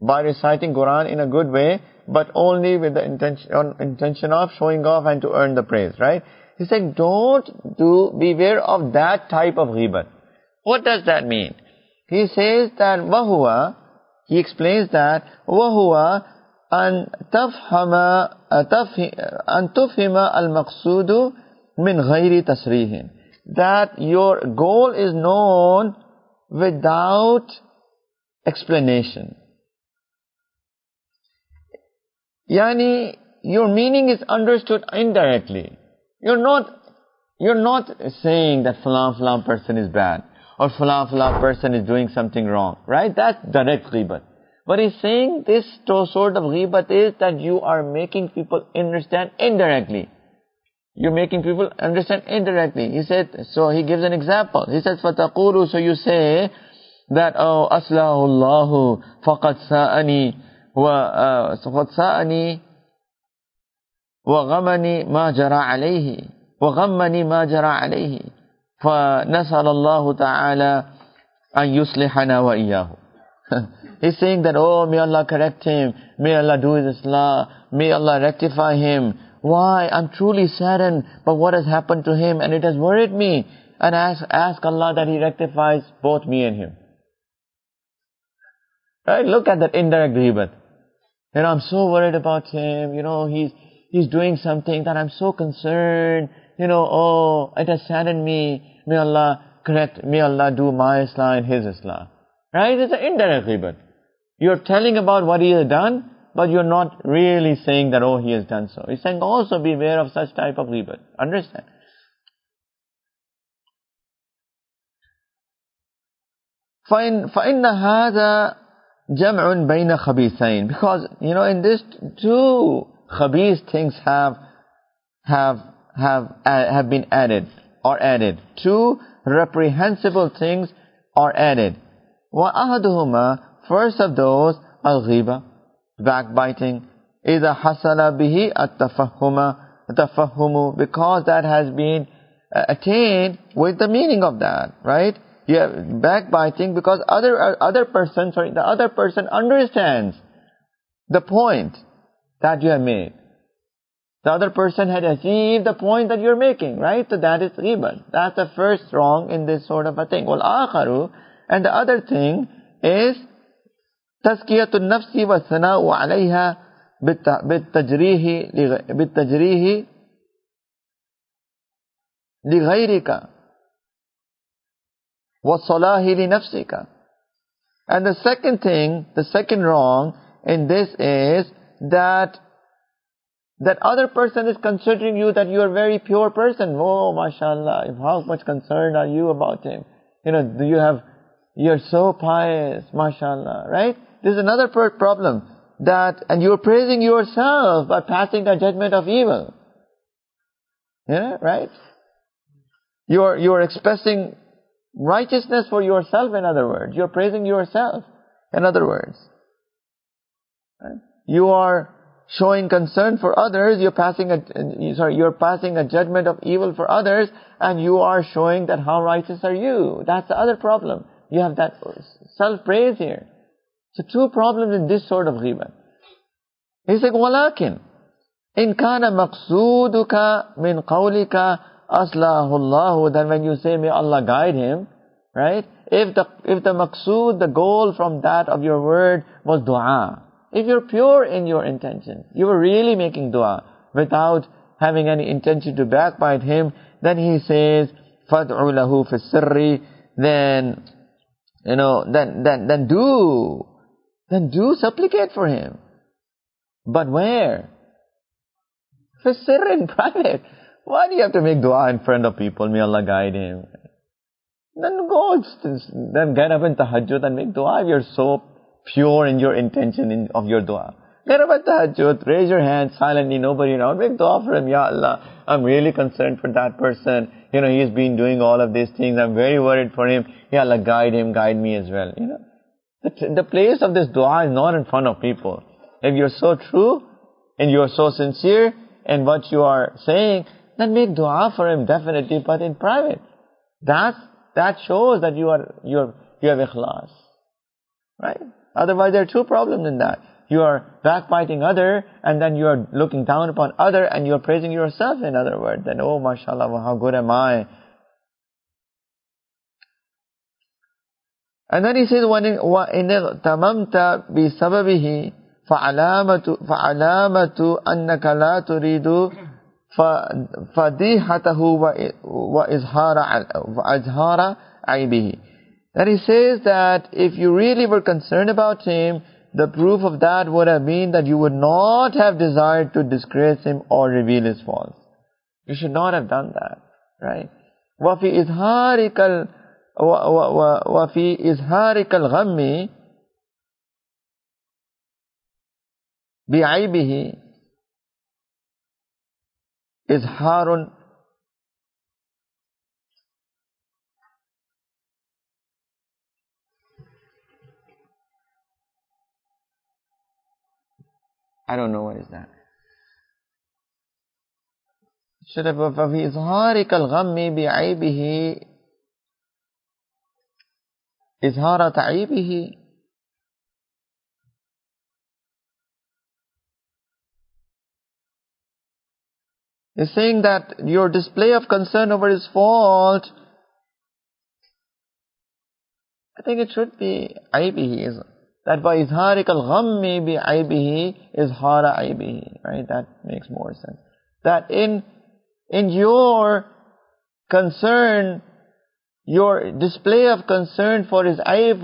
By reciting Quran in a good way, but only with the intention of showing off and to earn the praise, right? He's saying, beware of that type of ghibat. What does that mean? He says that he explains that وَهُوَ أَن تُفْهِمَ الْمَقْصُودُ مِنْ غَيْرِ تَصْرِيحٍ, that your goal is known without explanation. Yani, your meaning is understood indirectly. You're not saying that Fulan person is bad, or Fulan person is doing something wrong, right? That's direct ghibat. But he's saying this sort of ghibat is that you are making people understand indirectly. You're making people understand indirectly. He said, so he gives an example. He says, فَتَقُولُ, so you say that, oh, أَصْلَهُ اللَّهُ فَقَدْ سَأَنِي وَقَدْ سَأَنِي وَغَمَّنِي مَا جَرَى عَلَيْهِ فَنَسَأَلَ اللَّهُ تَعَالَى أَن يُصْلِحَنَا وَإِيَّاهُ. He's saying that, oh, may Allah correct him, may Allah do his islah, may Allah rectify him. Why? I'm truly saddened by what has happened to him, and it has worried me. And ask Allah that He rectifies both me and him. Right? Look at that indirect ghibat. I'm so worried about him. He's doing something that I'm so concerned. Oh, it has saddened me. May Allah correct, may Allah do my islah and his islah. Right? It's an indirect ghibat. You're telling about what he has done, but you're not really saying that, oh, he has done so. He's saying also beware of such type of ghibat. Understand? فَإِنَّ هَذَا جَمْعٌ بَيْنَ خَبِيثَيْن. Because, in this two khabith things have been added. Two reprehensible things are added. وَأَحَدُهُمَا, first of those, al-ghiba, backbiting, إِذَا حَصَلَ بِهِ التَّفَهُّمُ, because that has been attained with the meaning of that, right? You have backbiting because the other person understands the point that you have made. The other person had achieved the point that you're making, right? So that is ghiba. That's the first wrong in this sort of a thing. وَالْآخَرُ, and the other thing is تَزْكِيَةُ النَّفْسِ وَالثَّنَاءُ عَلَيْهَا بِالتَّجْرِيهِ لِغَيْرِكَ وَالصَّلَاهِ لِنَفْسِكَ. And the second thing, the second wrong in this is that other person is considering you that you are a very pure person. Oh, mashallah, how much concerned are you about him? You're so pious, mashallah, right? This is another problem. And you're praising yourself by passing a judgment of evil. Yeah, right? You're expressing righteousness for yourself, in other words. You're praising yourself, in other words. Right? You are showing concern for others, you're passing a judgment of evil for others, and you are showing that how righteous are you. That's the other problem. You have that self-praise here. So two problems in this sort of ghiba. He said, وَلَكِنْ إِنْ كَانَ مَقْصُودُكَ مِنْ قَوْلِكَ أَصْلَهُ اللَّهُ, then when you say, may Allah guide him, right? If the maqsood, the goal from that of your word was dua, if you're pure in your intention, you were really making dua without having any intention to backbite him, then he says, فَادْعُ لَهُ فِي السِّرِّ, then do supplicate for him. But where? فِي السِّرِّ, in private. Why do you have to make dua in front of people? May Allah guide him. Then get up in tahajjud and make dua if you're so pure in your intention of your dua. Get up at tahajjud, raise your hand silently, nobody around, make dua for him. Ya Allah, I'm really concerned for that person. He's been doing all of these things. I'm very worried for him. Ya Allah, guide him, guide me as well. The place of this dua is not in front of people. If you're so true and you're so sincere in what you are saying, then make dua for him definitely, but in private. That shows that you have ikhlas. Right? Otherwise, there are two problems in that. You are backbiting other, and then you are looking down upon other, and you are praising yourself, in other words. Then, oh, mashallah, how good am I? And then he says, وَإِنِ اغْتَمَمْتَ بِسَبَبِهِ فَعَلَامَةُ أَنَّكَ لَا تُرِيدُ فَضِيحَتَهُ وَإِظْهَارَ عَيْبِهِ. And he says that if you really were concerned about him, the proof of that would have been that you would not have desired to disgrace him or reveal his faults. You should not have done that, right? وَفِي إِظْهَارِكَ الْغَمِّ بِعَيْبِهِ إِظْهَارٌ I don't know what is that. Should have فَفِي إِظْهَارِكَ الْغَمِّ بِعَيْبِهِ إِظْهَارَ تَعِيبِهِ. He's saying that your display of concern over his fault, I think it should be عَيْبِهِ. That by إِظْهَارِكَ الْغَمِّ بِعَيْبِهِ إِظْهَارَ عَيْبِهِ. Right? That makes more sense. That in your concern, your display of concern for his ayb,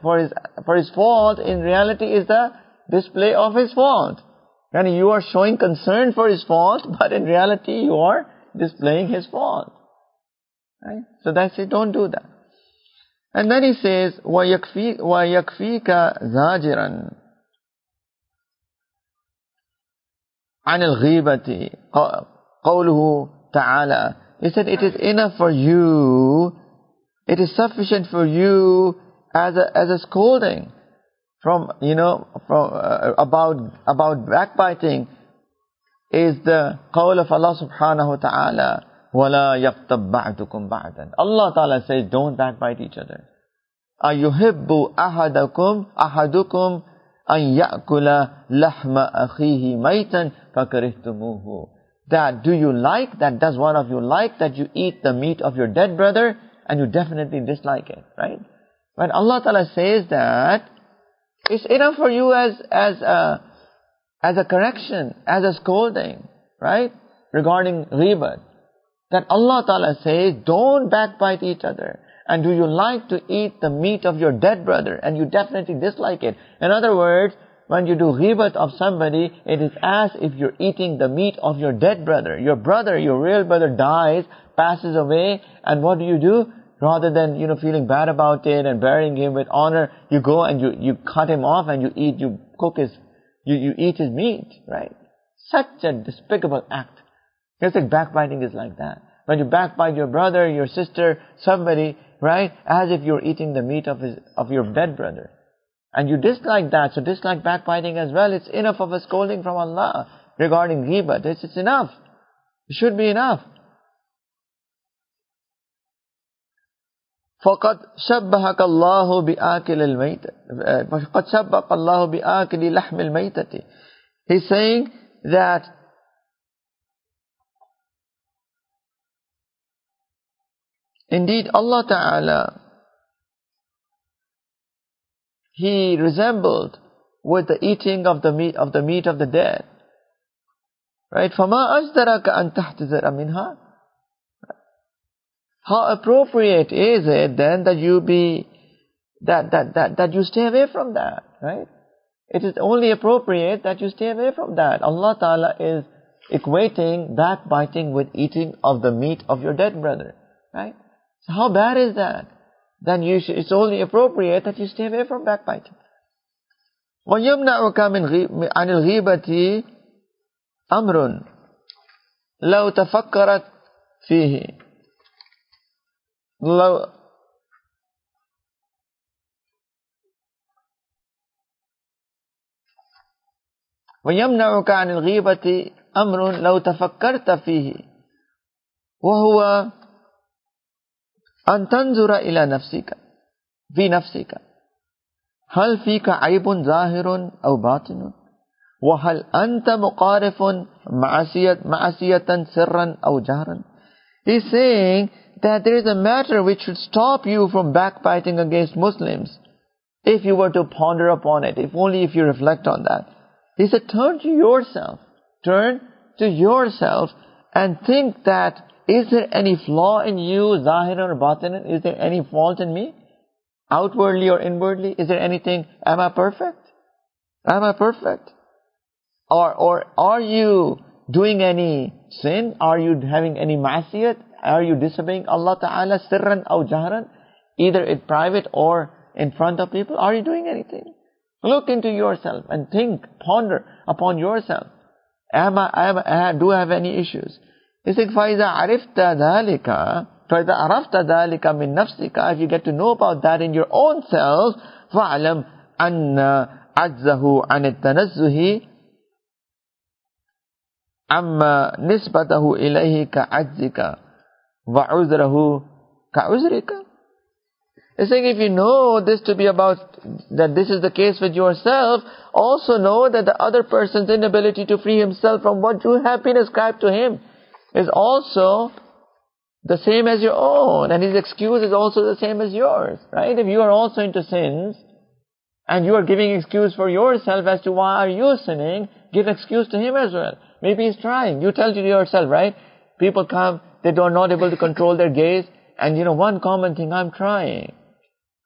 for his fault, in reality is the display of his fault. And you are showing concern for his fault, but in reality you are displaying his fault. Right? So that's it, don't do that. And then he says, وَيَكْفِيكَ زَاجِرًا عَنِ الْغِيبَةِ قَوْلُهُ تَعَالَى. He said, it is enough for you it is sufficient for you as a scolding from about backbiting is the qawl of Allah subhanahu wa ta'ala, وَلَا يَغْتَبْ بَعْدُكُمْ بَعْدًا. Allah ta'ala says, don't backbite each other. أَيُحِبُّ أَحَدُكُمْ أَن يَأْكُلَ لَحْمَ أَخِيهِ مَيْتًا فَكَرِهْتُمُوهُ. That do you like, that does one of you like that you eat the meat of your dead brother, and you definitely dislike it, right? When Allah ta'ala says that, it's enough for you as a correction, as a scolding, right? Regarding ghibat. That Allah ta'ala says, don't backbite each other. And do you like to eat the meat of your dead brother? And you definitely dislike it. In other words, when you do ghibat of somebody, it is as if you're eating the meat of your dead brother. Your brother, your real brother dies, passes away, and what do? Rather than, feeling bad about it and burying him with honor, you go and you cut him off and you eat his meat, right? Such a despicable act. Just like backbiting is like that. When you backbite your brother, your sister, somebody, right? As if you're eating the meat of your dead brother. And you dislike that, so dislike backbiting as well. It's enough of a scolding from Allah regarding ghibat. It's enough. It should be enough. فَقَدْ شَبَّهَكَ اللَّهُ بِآكِلِ الْمَيْتَةِ فَقَدْ شَبَّهَكَ اللَّهُ بِآكِلِ لَحْمِ الْمَيْتَةِ. He's saying that indeed Allah Ta'ala, He resembled with the eating of the meat of the dead. Right? فَمَا أَجْدَرَكَ أَن تَحْتَزِرَ مِنْهَا. How appropriate is it then that you that you stay away from that, right? It is only appropriate that you stay away from that. Allah Ta'ala is equating backbiting with eating of the meat of your dead brother, right? So how bad is that? Then it's only appropriate that you stay away from backbiting. وَيَمْنَعُكَ عَنِ الْغِيبَةِ أَمْرٌ لَوْ تَفَكَّرَتْ فِيهِ. وَيَمْنَعُكَ عَنِ الْغِيبَةِ أَمْرٌ لَوْ تَفَكَّرْتَ فِيهِ وَهُوَ أن تنظر إلى نفسك في نفسك هل فيك عيب ظاهر أو باطن وهل أنت مقارف معصية سرا أو جهرا. He's saying that there is a matter which should stop you from backbiting against Muslims if you were to ponder upon it, if you reflect on that. He said, turn to yourself and think that, is there any flaw in you, zahiran or batinan? Is there any fault in me? Outwardly or inwardly? Is there anything? Am I perfect? Or are you doing any sin? Are you having any ma'asiyat? Are you disobeying Allah Ta'ala sirran aw jahran? Either in private or in front of people? Are you doing anything? Look into yourself and think, ponder upon yourself. Do I have any issues? He said, فَإِذَا عَرِفْتَ ذَلِكَ مِن نَفْسِكَ. If you get to know about that in your own self, فَعْلَمْ أَنَّ عَجْزَهُ عَنِ التَّنَزُّهِ عَمَّا نِسْبَتَهُ إِلَيْهِ كَعَجْزِكَ وَعُذْرَهُ كَعُذْرِكَ. He's saying, if you know this to be about, that this is the case with yourself, also know that the other person's inability to free himself from what you have been ascribed to him is also the same as your own, and his excuse is also the same as yours, right? If you are also into sins, and you are giving excuse for yourself as to why are you sinning, give excuse to him as well. Maybe he's trying. You tell to yourself, right? People come, they are not able to control their gaze, and one common thing, I'm trying.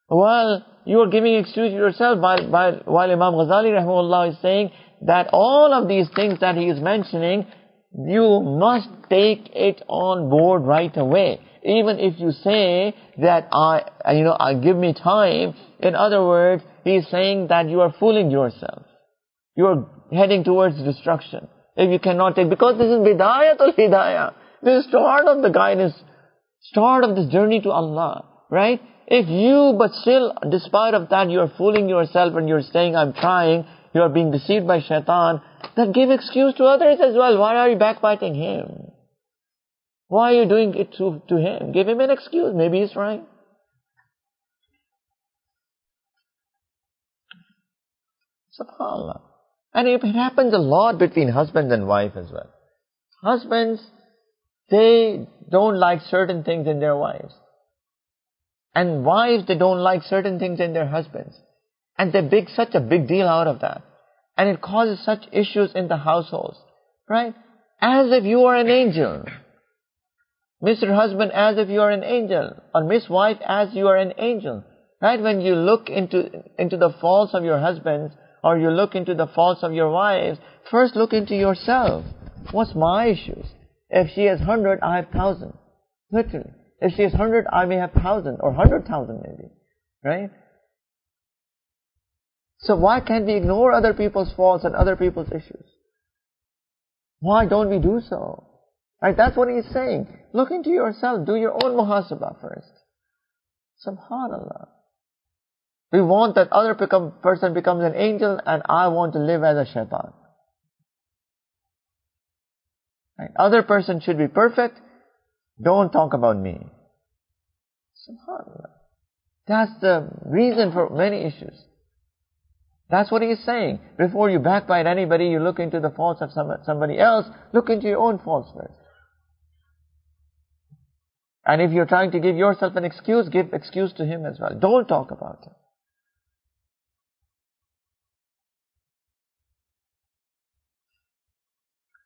Well, you are giving excuse to yourself while Imam Ghazali rahimahullah is saying that all of these things that he is mentioning, you must take it on board right away. Even if you say that I give me time. In other words, he is saying that you are fooling yourself. You are heading towards destruction. If you cannot take, because this is bidayatul hidayah. This is start of the guidance, start of this journey to Allah. right? If you, but still, despite of that, you are fooling yourself and you're saying, I'm trying, you are being deceived by shaitan, then give excuse to others as well. Why are you backbiting him? Why are you doing it to him? Give him an excuse. Maybe he's right. SubhanAllah. And it happens a lot between husband and wife as well. Husbands, they don't like certain things in their wives. And wives, they don't like certain things in their husbands. And they make such a big deal out of that. And it causes such issues in the households. Right? As if you are an angel. Mr. Husband, as if you are an angel. Or Miss Wife, as you are an angel. Right? When you look into the faults of your husbands, or you look into the faults of your wives, first look into yourself. What's my issues? If she has 100, I have 1,000. Literally. If she has 100, I may have 1,000 or 100,000 maybe. Right? So why can't we ignore other people's faults and other people's issues? Why don't we do so? Right? That's what he's saying. Look into yourself. Do your own muhasabah first. SubhanAllah. We want that other person becomes an angel and I want to live as a shaitan. Right? Other person should be perfect. Don't talk about me. SubhanAllah. That's the reason for many issues. That's what he is saying. Before you backbite anybody, you look into the faults of somebody else, look into your own faults first. And if you're trying to give yourself an excuse, give excuse to him as well. Don't talk about him.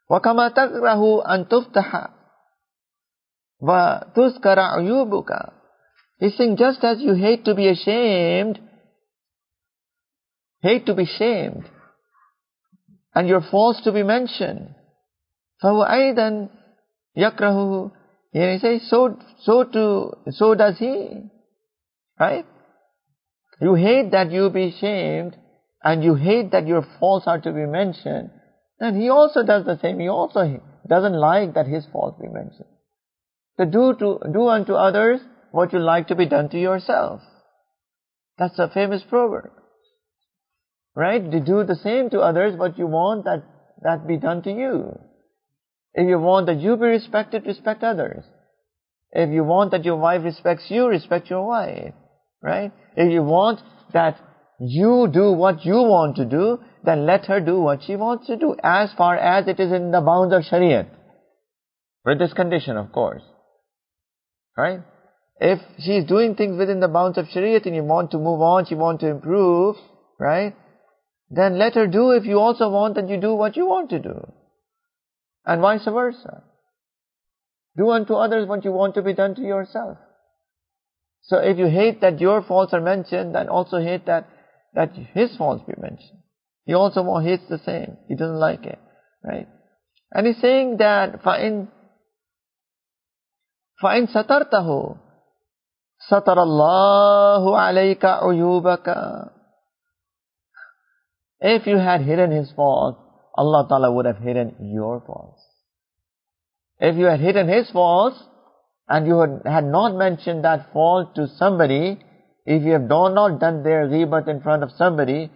وَكَمَا تَكْرَهُ أَن تُفْتَحَ وَتُذْكَرَ عُيُوبُكَ. He's saying, just as you hate to be shamed, and your faults to be mentioned, فَهُوَ أَيْضًا يَكْرَهُهُ. He says, so does he. Right? You hate that you be shamed, and you hate that your faults are to be mentioned. And he also does the same. He also doesn't like that his faults be mentioned. So do unto others what you like to be done to yourself. That's a famous proverb. Right? To do the same to others what you want that be done to you. If you want that you be respected, respect others. If you want that your wife respects you, respect your wife. Right? If you want that you do what you want to do, then let her do what she wants to do, as far as it is in the bounds of Shariat. With this condition, of course. Right? If she is doing things within the bounds of Shariat and you want to move on, she wants to improve, right? Then let her do. If you also want, then you do what you want to do. And vice versa. Do unto others what you want to be done to yourself. So if you hate that your faults are mentioned, then also hate that his faults be mentioned. He also hates the same. He doesn't like it. Right? And he's saying that فَإِن سَتَرْتَهُ سَتَرَ اللَّهُ عَلَيْكَ عُيُوبَكَ. If you had hidden his fault, Allah Ta'ala would have hidden your faults. If you had hidden his faults, and you had not mentioned that fault to somebody, if you have not done their ghibat in front of somebody,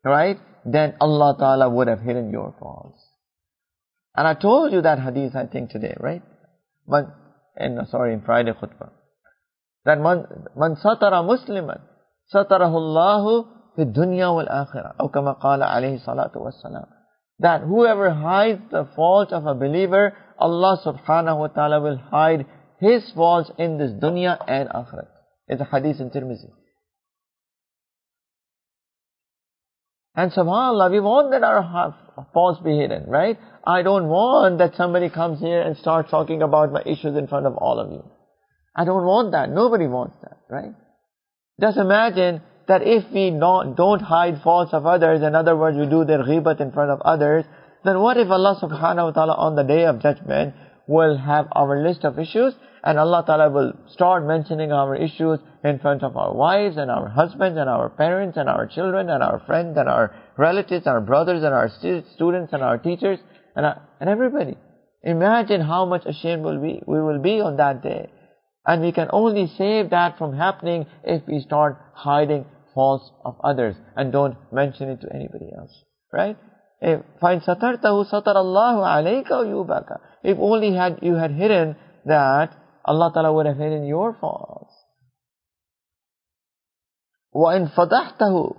right, then Allah Ta'ala would have hidden your faults. And I told you that hadith, I think, today, right? In Friday khutbah. That man satara musliman, satarahu Allahu fi dunya wal akhirah. Aw kama qala alayhi salatu wassalam. That whoever hides the fault of a believer, Allah subhanahu wa ta'ala will hide his faults in this dunya and akhirat. It's a hadith in Tirmidhi. And subhanAllah, we want that our faults be hidden, right? I don't want that somebody comes here and starts talking about my issues in front of all of you. I don't want that. Nobody wants that, right? Just imagine that if we don't hide faults of others, in other words, we do their ghibat in front of others, then what if Allah subhanahu wa ta'ala on the day of judgment will have our list of issues, and Allah Ta'ala will start mentioning our issues in front of our wives and our husbands and our parents and our children and our friends and our relatives, our brothers and our students and our teachers and everybody. Imagine how much ashamed we will be on that day. And we can only save that from happening if we start hiding faults of others and don't mention it to anybody else. Right? If فَإِنْ سَتَرْتَهُ سَتَرَ اللَّهُ عَلَيْكَ وَيُوبَكَ. If only you had hidden that, Allah Ta'ala would have hidden your faults. وَإِنْ فَضَحْتَهُ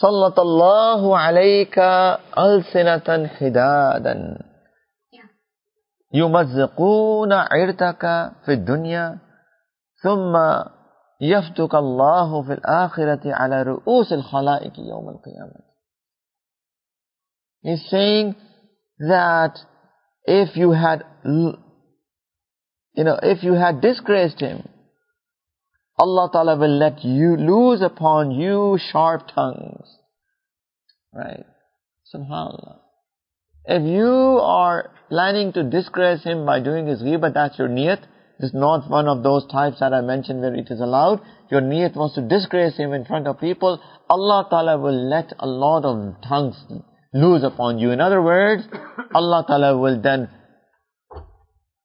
سَلَّطَ اللَّهُ عَلَيْكَ أَلْسِنَةً حِدَادًا يُمَزِّقُونَ عِرْتَكَ فِي الدُّنْيَا ثُمَّ يَفْتُكَ اللَّهُ فِي الْآخِرَةِ عَلَى رُؤُوسِ الْخَلَائِقِ يَوْمَ الْقِيَامَةِ. He's saying that if you had disgraced him, Allah Ta'ala will let you lose upon you sharp tongues. Right? SubhanAllah. If you are planning to disgrace him by doing his ghibat, that's your niyat. It's not one of those types that I mentioned where it is allowed. Your niyat was to disgrace him in front of people. Allah Ta'ala will let a lot of tongues loose upon you. In other words, Allah Ta'ala will then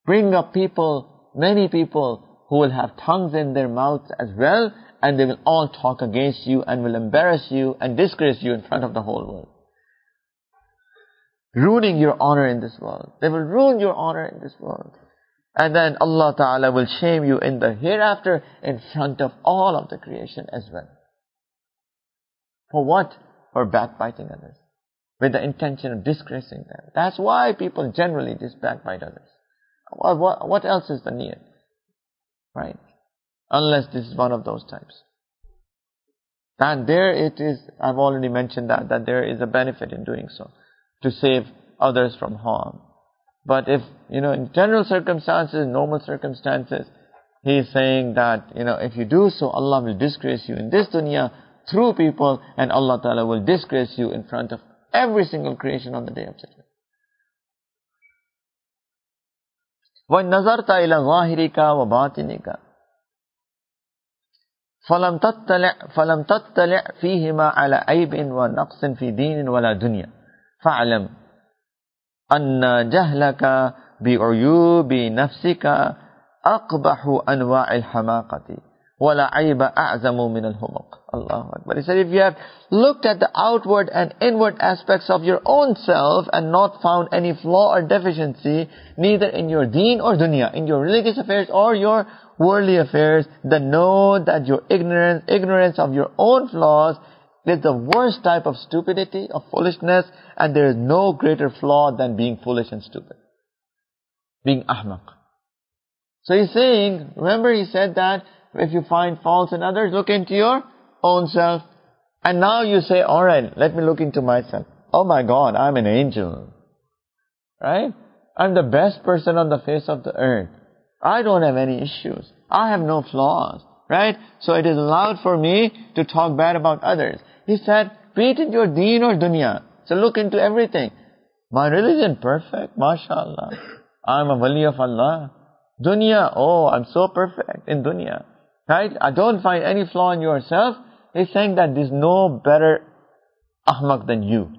bring up people, many people who will have tongues in their mouths as well, and they will all talk against you and will embarrass you and disgrace you in front of the whole world. Ruining your honor in this world. They will ruin your honor in this world. And then Allah Ta'ala will shame you in the hereafter in front of all of the creation as well. For what? For backbiting others. With the intention of disgracing them. That's why people generally just backbite others. What else is the niyat? Right? Unless this is one of those types. And there it is, I've already mentioned that there is a benefit in doing so. To save others from harm. But if, in general circumstances, normal circumstances, he is saying that, if you do so, Allah will disgrace you in this dunya through people, and Allah Ta'ala will disgrace you in front of every single creation on the day of judgment. وَإِن نَظَرْتَ إِلَى ظَاهِرِكَ وَبَاطِنِكَ فَلَمْ تَطَّلِعْ فِيهِمَا عَلَى عَيْبٍ وَنَقْصٍ فِي دِينٍ وَلَا دُنْيَا فَاعْلَمْ أَنَّ جَهْلَكَ بِعُيُوبِ نَفْسِكَ أَقْبَحُ أَنْوَاعِ الْحَمَاقَةِ وَلَا عَيْبَ أَعْزَمُ مِنَ الْحُمُقِ. Allahu Akbar. He said, if you have looked at the outward and inward aspects of your own self and not found any flaw or deficiency, neither in your deen or dunya, in your religious affairs or your worldly affairs, then know that your ignorance of your own flaws is the worst type of stupidity, of foolishness, and there is no greater flaw than being foolish and stupid. Being ahmaq. So he's saying, remember he said that if you find faults in others, look into your own self. And now you say, alright, let me look into myself. Oh my God, I'm an angel. Right? I'm the best person on the face of the earth. I don't have any issues. I have no flaws. Right? So it is allowed for me to talk bad about others. He said, be it in your deen or dunya. So look into everything. My religion, perfect. MashaAllah. I'm a wali of Allah. Dunya, oh, I'm so perfect in dunya. Right? I don't find any flaw in yourself. He's saying that there's no better ahmaq than you.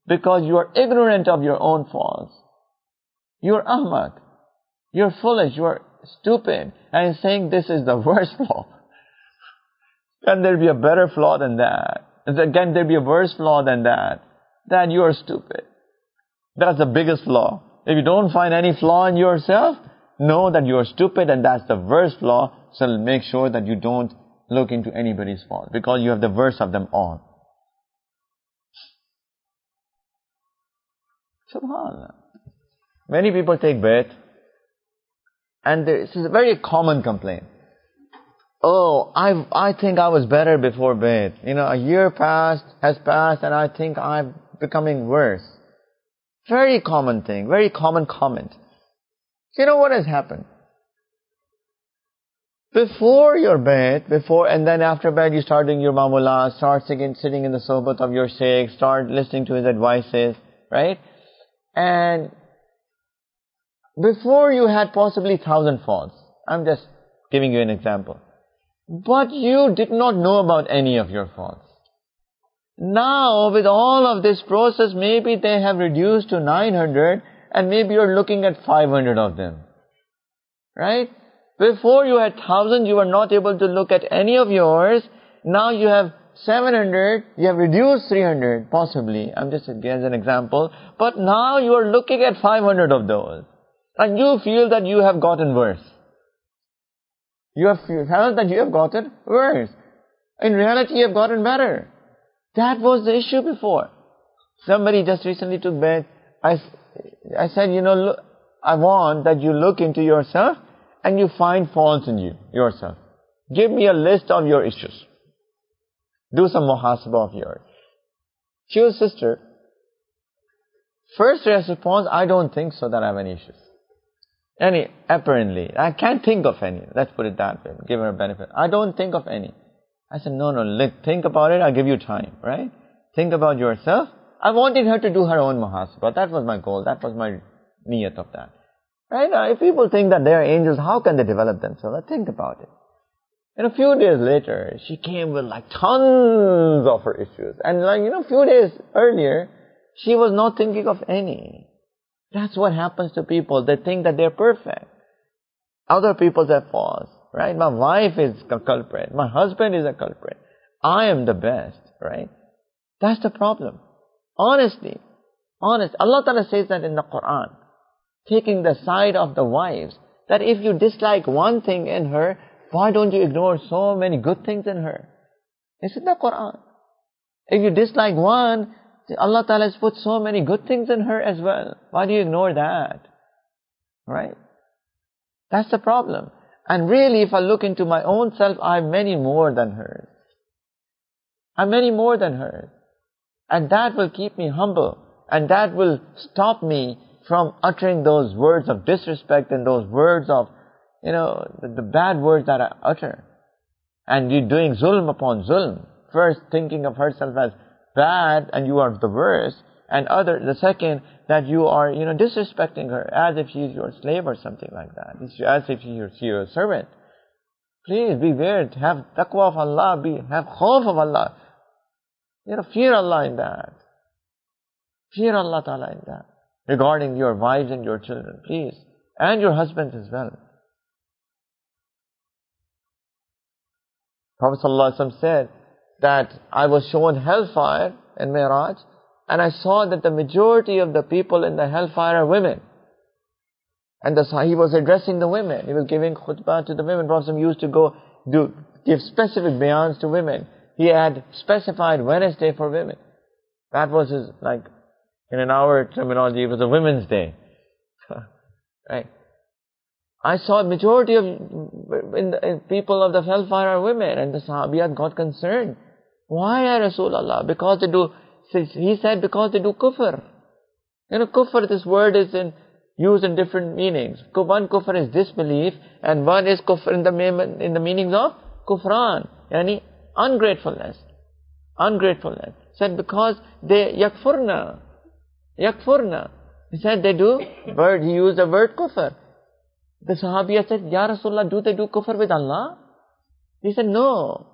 Because you are ignorant of your own faults. You're ahmaq. You're foolish. You're stupid. And he's saying this is the worst flaw. Can there be a better flaw than that? Can there be a worse flaw than that? That you are stupid. That's the biggest flaw. If you don't find any flaw in yourself, know that you are stupid and that's the worst flaw. So make sure that you don't look into anybody's fault. Because you have the worst of them all. SubhanAllah. Many people take bath. And this is a very common complaint. Oh, I think I was better before bath. A year has passed and I think I'm becoming worse. Very common thing, very common comment. You know what has happened? Before your bath, and then after bed you start doing your mamulah, start sitting in the sohbat of your shaykh, start listening to his advices, right? And before you had possibly 1,000 faults. I'm just giving you an example. But you did not know about any of your faults. Now, with all of this process, maybe they have reduced to 900 and maybe you're looking at 500 of them. Right? Before you had 1,000, you were not able to look at any of yours. Now you have 700, you have reduced 300, possibly. I'm just as an example. But now you are looking at 500 of those. And you feel that you have gotten worse. You have felt that you have gotten worse. In reality, you have gotten better. That was the issue before. Somebody just recently took bed. I said, look, I want that you look into yourself and you find faults in yourself. Give me a list of your issues. Do some muhasabah of yours. She was sister. First response, I don't think so that I have any issues. Apparently. I can't think of any. Let's put it that way. Give her a benefit. I don't think of any. I said, no, think about it. I'll give you time, right? Think about yourself. I wanted her to do her own muhasabah. That was my goal. That was my niyat of that. Right? Now, if people think that they are angels, how can they develop themselves? Think about it. And a few days later, she came with tons of her issues. And a few days earlier, she was not thinking of any. That's what happens to people. They think that they're perfect. Other people have faults, right? My wife is a culprit. My husband is a culprit. I am the best, right? That's the problem. Honestly. Allah Ta'ala says that in the Quran. Taking the side of the wives. That if you dislike one thing in her, why don't you ignore so many good things in her? It's in the Quran. If you dislike one, Allah Ta'ala has put so many good things in her as well. Why do you ignore that? Right? That's the problem. And really, if I look into my own self, I have many more than hers. I'm many more than hers. And that will keep me humble. And that will stop me from uttering those words of disrespect and those words of, the bad words that I utter. And you're doing zulm upon zulm. First, thinking of herself as bad and you are the worst. And the second, that you are, disrespecting her as if she is your slave or something like that. As if she is your servant. Please beware. Have taqwa of Allah. Have khawf of Allah. Fear Allah in that. Fear Allah Ta'ala in that. Regarding your wives and your children, please. And your husbands as well. Prophet ﷺ said that I was shown hellfire in Mi'raj, and I saw that the majority of the people in the hellfire are women. And he was addressing the women. He was giving khutbah to the women. Prophet ﷺ used to give specific bayans to women. He had specified Wednesday for women. That was his, in our terminology, it was a Women's Day. Right? I saw a majority of people of the hellfire are women, and the Sahabiyat got concerned. Why, Ya Rasulullah? Because he said, because they do kufr. Kufr, this word is used in different meanings. One kufr is disbelief, and one is kufr in the meanings of kufran, yani ungratefulness. Ungratefulness. Said because they yakfurna. He said they do. He used the word kufr. The Sahabiya said, Ya Rasulullah, do they do kufr with Allah? He said, no.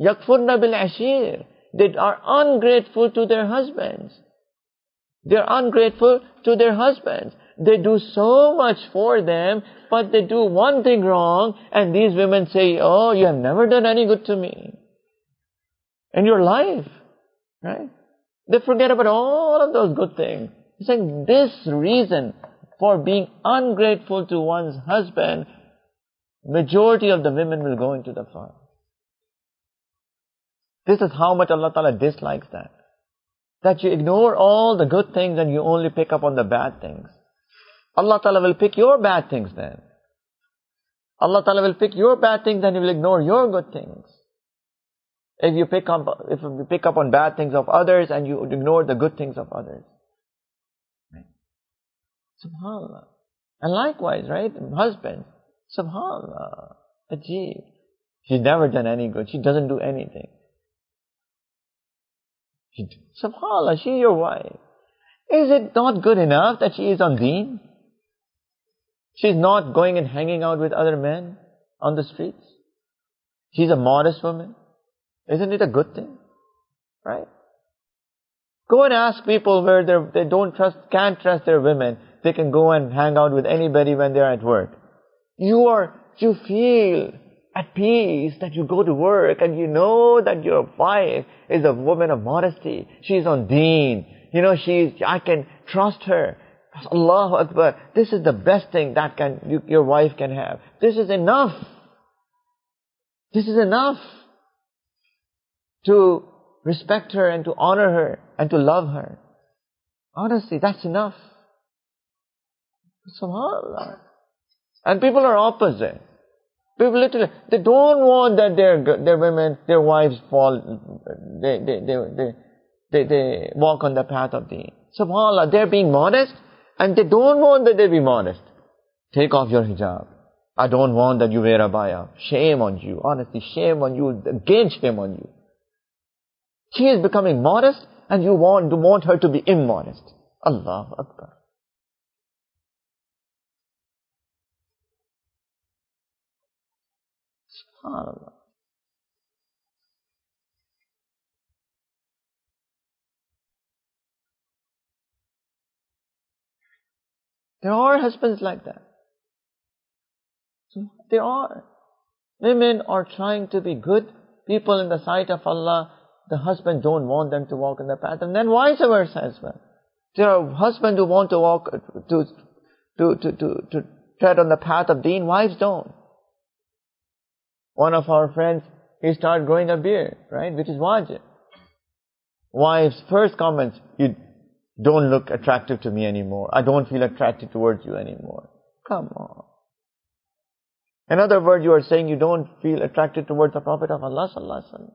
Yakfurna bil ashir. They are ungrateful to their husbands. They are ungrateful to their husbands. They do so much for them, but they do one thing wrong, and these women say, oh, you have never done any good to me in your life. Right? They forget about all of those good things. He's saying this reason for being ungrateful to one's husband, majority of the women will go into the fire. This is how much Allah Ta'ala dislikes that. That you ignore all the good things and you only pick up on the bad things. Allah Ta'ala will pick your bad things then. Allah Ta'ala will pick your bad things and He will ignore your good things. If you pick up on bad things of others and you ignore the good things of others. Right? SubhanAllah. And likewise, right? Husbands. SubhanAllah. Ajib. She's never done any good. She doesn't do anything. SubhanAllah, she's your wife. Is it not good enough that she is on deen? She's not going and hanging out with other men on the streets. She's a modest woman. Isn't it a good thing? Right? Go and ask people where they can't trust their women. They can go and hang out with anybody when they're at work. You feel at peace that you go to work and you know that your wife is a woman of modesty. She's on deen. I can trust her. Allahu Akbar. This is the best thing that your wife can have. This is enough. This is enough to respect her and to honor her and to love her. Honestly, that's enough. SubhanAllah. And people are opposite. People literally, they don't want that their women, their wives fall, they walk on the path of deen. SubhanAllah, they're being modest and they don't want that they be modest. Take off your hijab. I don't want that you wear a abaya. Shame on you. Honestly, shame on you. Again, shame on you. She is becoming modest and you want her to be immodest. Allahu Akbar. SubhanAllah. There are husbands like that. There are. Women are trying to be good people in the sight of Allah. The husband don't want them to walk in the path. And then vice versa as well. There are husbands who want to walk, to tread on the path of deen. Wives don't. One of our friends, he started growing a beard, right? Which is wajib. Wife's first comments, you don't look attractive to me anymore. I don't feel attracted towards you anymore. Come on. In other words, you are saying you don't feel attracted towards the Prophet of Allah sallallahu alaihi wasallam.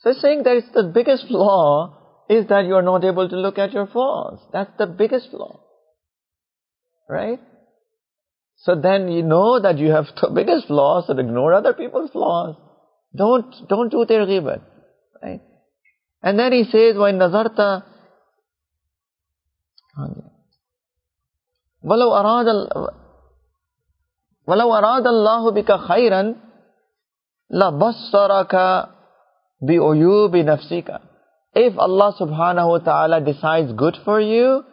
So it's saying that it's the biggest flaw is that you are not able to look at your flaws. That's the biggest flaw. Right? So then you know that you have the biggest flaws, so ignore other people's flaws. Don't do their ghibat. Right? And then he says, وَإِن نَظَرْتَ وَلَوْ أَرَادَ اللَّهُ بِكَ خَيْرًا لَبَصَّرَكَ بِعُيُوبِ نَفْسِكَ. If Allah subhanahu wa ta'ala decides good for you,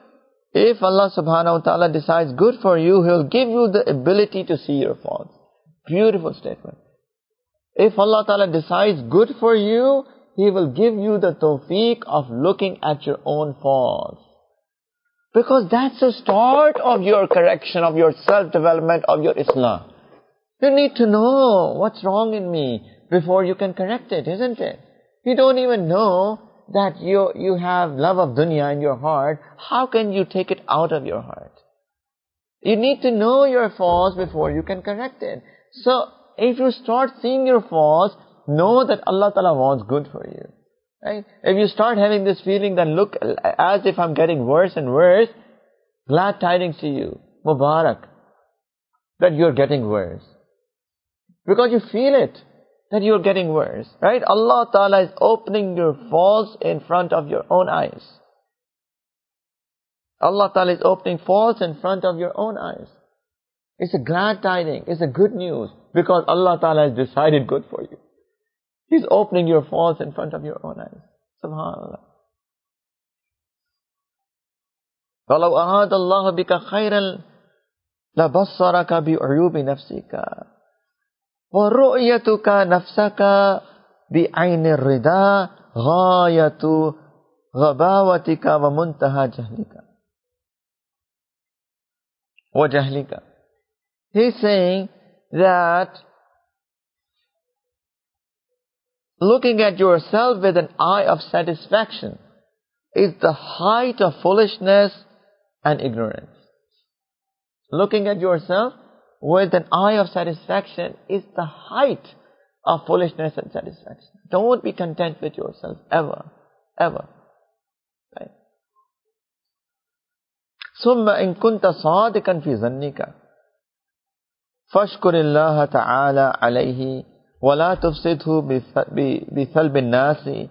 if Allah subhanahu wa ta'ala decides good for you, He will give you the ability to see your faults. Beautiful statement. If Allah ta'ala decides good for you, He will give you the tawfiq of looking at your own faults. Because that's the start of your correction, of your self-development, of your Islam. You need to know what's wrong in me before you can correct it, isn't it? You don't even know that you have love of dunya in your heart. How can you take it out of your heart? You need to know your faults before you can correct it. So, if you start seeing your faults, know that Allah Ta'ala wants good for you. Right? If you start having this feeling that look, as if I'm getting worse and worse, glad tidings to you. Mubarak. That you're getting worse. Because you feel it. That you're getting worse, right? Allah Ta'ala is opening your faults in front of your own eyes. Allah Ta'ala is opening faults in front of your own eyes. It's a glad tiding, it's a good news, because Allah Ta'ala has decided good for you. He's opening your faults in front of your own eyes. SubhanAllah. وَلَوْ أَرَادَ اللَّهُ بِكَ خَيْرًا لَبَصَّرَكَ بِعُيُوبِ نَفْسِكَ وَرُؤْيَتُكَ نَفْسَكَ بِعَيْنِ الرِّضَى غَايَةُ غَبَاوَتِكَ وَمُنْتَهَى جَهْلِكَ وَجَهْلِكَ. He's saying that looking at yourself with an eye of satisfaction is the height of foolishness and ignorance. Looking at yourself with an eye of satisfaction is the height of foolishness and satisfaction. Don't be content with yourself, ever, ever. Right? ثُمَّ إِن كُنْتَ صَادِقًا فِي ظَنِّكَ فَاشْكُرِ اللَّهَ تَعَالَى عَلَيْهِ وَلَا تُفْسِدْهُ بِثَلْبِ النَّاسِ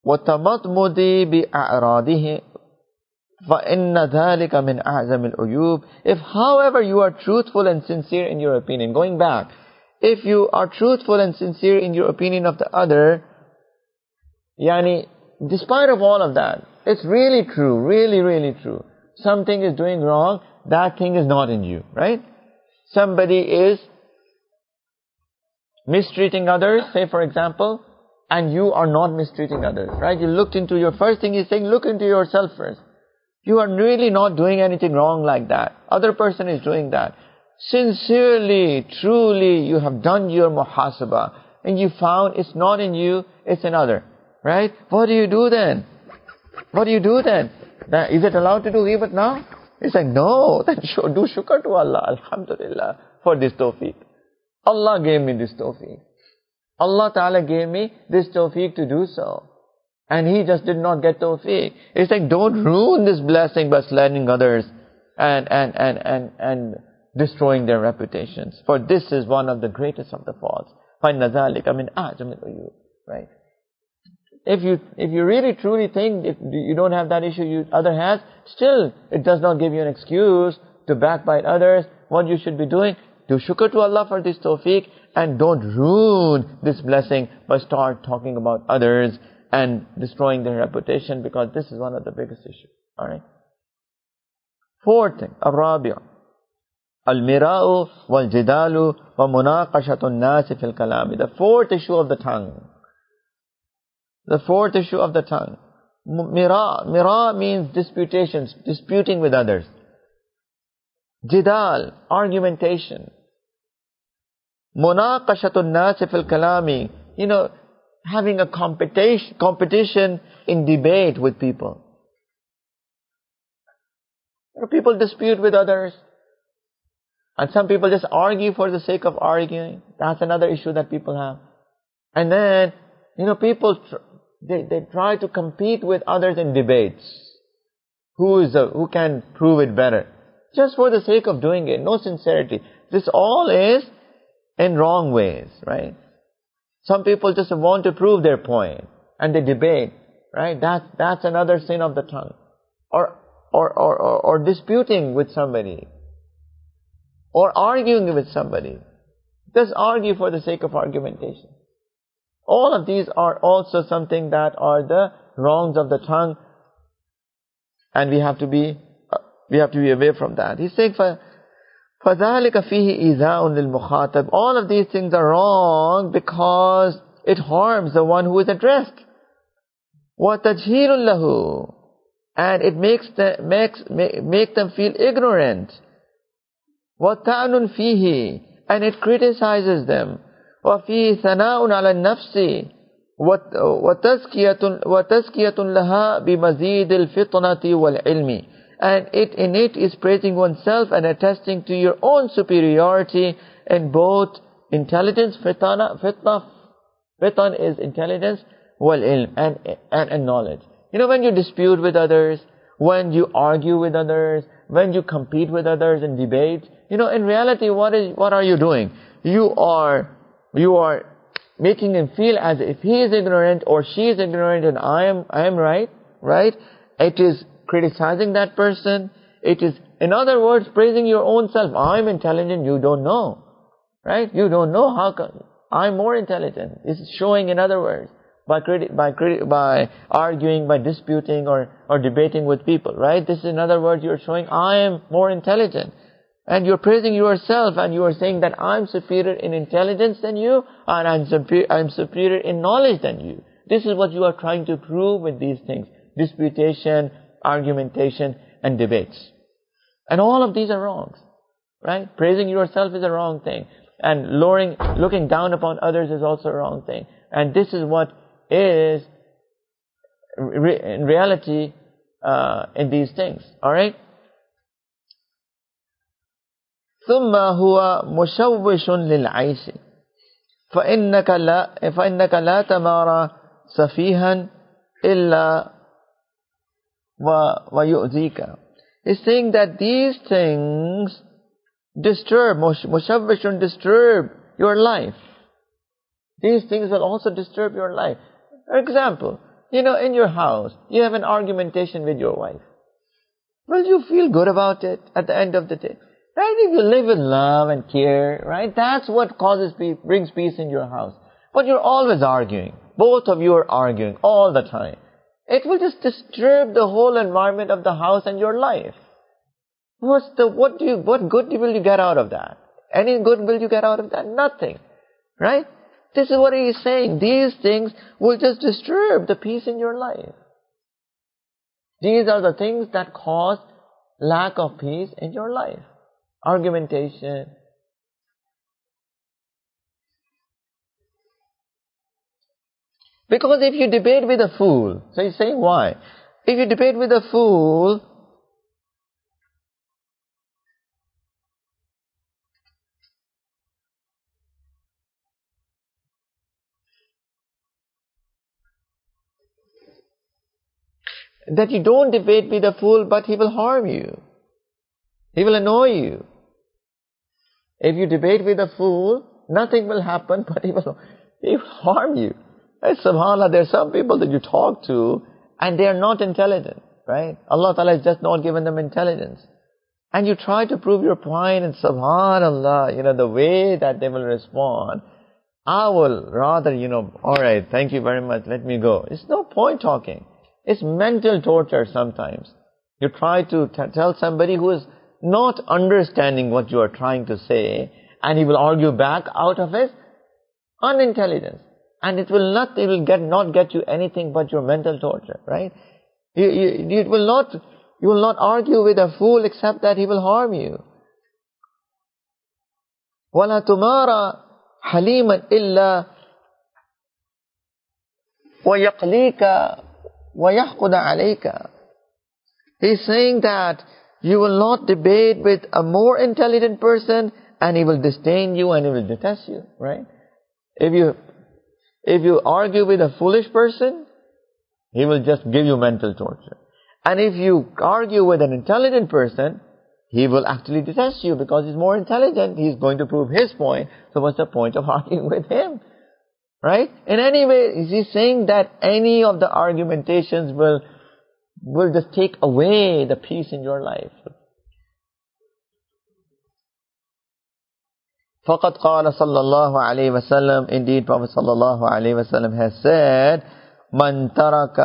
وَتَمَضْمُدِ بِأَعْرَاضِهِ فَإِنَّ ذَلِكَ مِنْ أَعْزَمِ الْعُيُوبِ. If, however, you are truthful and sincere in your opinion, going back, if you are truthful and sincere in your opinion of the other, yani, despite of all of that, it's really true, really, really true. Something is doing wrong, that thing is not in you, right? Somebody is mistreating others, say for example, and you are not mistreating others, right? You looked into your, first thing he's saying, look into yourself first. You are really not doing anything wrong like that. Other person is doing that. Sincerely, truly, you have done your muhasabah, and you found it's not in you, it's in other, right? What do you do then? What do you do then? Is it allowed to do ghibat now? It's like, no, then do shukr to Allah, alhamdulillah, for this tawfiq. Allah gave me this tawfiq. Allah Ta'ala gave me this tawfiq to do so. And he just did not get tawfiq. It's like, don't ruin this blessing by slandering others and destroying their reputations. For this is one of the greatest of the faults. فَإِنَّ ذَلِكَ مِنْ أَعْجَمِ الْعُيُوبِ. Right? If you really truly think if you don't have that issue other has, still it does not give you an excuse to backbite others. What you should be doing, do shukr to Allah for this tawfiq, and don't ruin this blessing by start talking about others and destroying their reputation, because this is one of the biggest issues. Alright? Fourth thing, الرابع المراء والجدال ومناقشة الناس في الكلام. The fourth issue of the tongue. The fourth issue of the tongue. Mira means disputations, disputing with others. Jidal, argumentation. Munaqashatun nas fil kalami, having a competition in debate with people. People dispute with others, and some people just argue for the sake of arguing. That's another issue that people have. And then, people they try to compete with others in debates. Who can prove it better? Just for the sake of doing it, no sincerity. This all is in wrong ways, right? Some people just want to prove their point, and they debate, right? That's another sin of the tongue. Or disputing with somebody, or arguing with somebody. Just argue for the sake of argumentation. All of these are also something that are the wrongs of the tongue, and we have to be away from that. He's saying, فَذَلِكَ فِيهِ إِذَاءٌ لِلْمُخَاطَبِ. All of these things are wrong because it harms the one who is addressed. وَتَجْهِيلٌ لَهُ. And it makes them feel ignorant. وَتَعْنٌ فِيهِ. And it criticizes them. وَفِي ثَنَاءٌ عَلَى النَّفْسِ وَتَزْكِيَةٌ لَهَا بِمَزِيدِ الْفِطْنَةِ وَالْعِلْمِ. And in it is praising oneself and attesting to your own superiority in both intelligence, fitna is intelligence, wal-ilm, and knowledge. When you dispute with others, when you argue with others, when you compete with others in debates, in reality, what are you doing? You are making him feel as if he is ignorant or she is ignorant and I am right? It is criticizing that person. It is, in other words, praising your own self. I'm intelligent, you don't know. Right? You don't know how come. I'm more intelligent. It's showing, in other words, by arguing, by disputing or debating with people. Right? This is, in other words, you're showing I am more intelligent. And you're praising yourself, and you are saying that I'm superior in intelligence than you, and I'm superior in knowledge than you. This is what you are trying to prove with these things. Disputation, argumentation, and debates. And all of these are wrongs. Right? Praising yourself is a wrong thing. And looking down upon others is also a wrong thing. And this is what is in reality in these things. Alright? ثم هو مشوش للعيش فإنك لا تمارى سفيها إلا ويؤذيك. He's saying that these things disturb your life. These things will also disturb your life. For example, in your house, you have an argumentation with your wife. will you feel good about it at the end of the day? Right? If you live with love and care, right? That's what brings peace in your house. But you're always arguing. Both of you are arguing all the time. It will just disturb the whole environment of the house and your life. What good will you get out of that? Any good will you get out of that? Nothing. Right? This is what he is saying. These things will just disturb the peace in your life. These are the things that cause lack of peace in your life. Argumentation. Because if you debate with a fool, so he's saying why? If you debate with a fool, that you don't debate with a fool, but he will harm you. He will annoy you. If you debate with a fool, nothing will happen, but he will harm you. And subhanAllah, there are some people that you talk to, and they are not intelligent, right? Allah Ta'ala has just not given them intelligence. And you try to prove your point, and subhanAllah, the way that they will respond, I will rather, alright, thank you very much, let me go. It's no point talking. It's mental torture sometimes. You try to tell somebody who is not understanding what you are trying to say, and he will argue back out of his unintelligence. And it will not get you anything but your mental torture, right? You will not argue with a fool except that he will harm you. وَلَا تُمَارَ حَلِيمًا إِلَّا وَيَقْلِيكَ وَيَحْقُدَ عَلَيْكَ. He's saying that you will not debate with a more intelligent person, and he will disdain you and he will detest you, right? If you argue with a foolish person, he will just give you mental torture. And if you argue with an intelligent person, he will actually detest you because he's more intelligent. He's going to prove his point. So what's the point of arguing with him? Right? In any way, he's saying that any of the argumentations will just take away the peace in your life. فَقَدْ قَالَ صَلَّى اللَّهُ عَلَيْهِ وَسَلَّمَ. Indeed, Prophet sallallahu alaihi wasallam has said, مَنْ تَرَكَ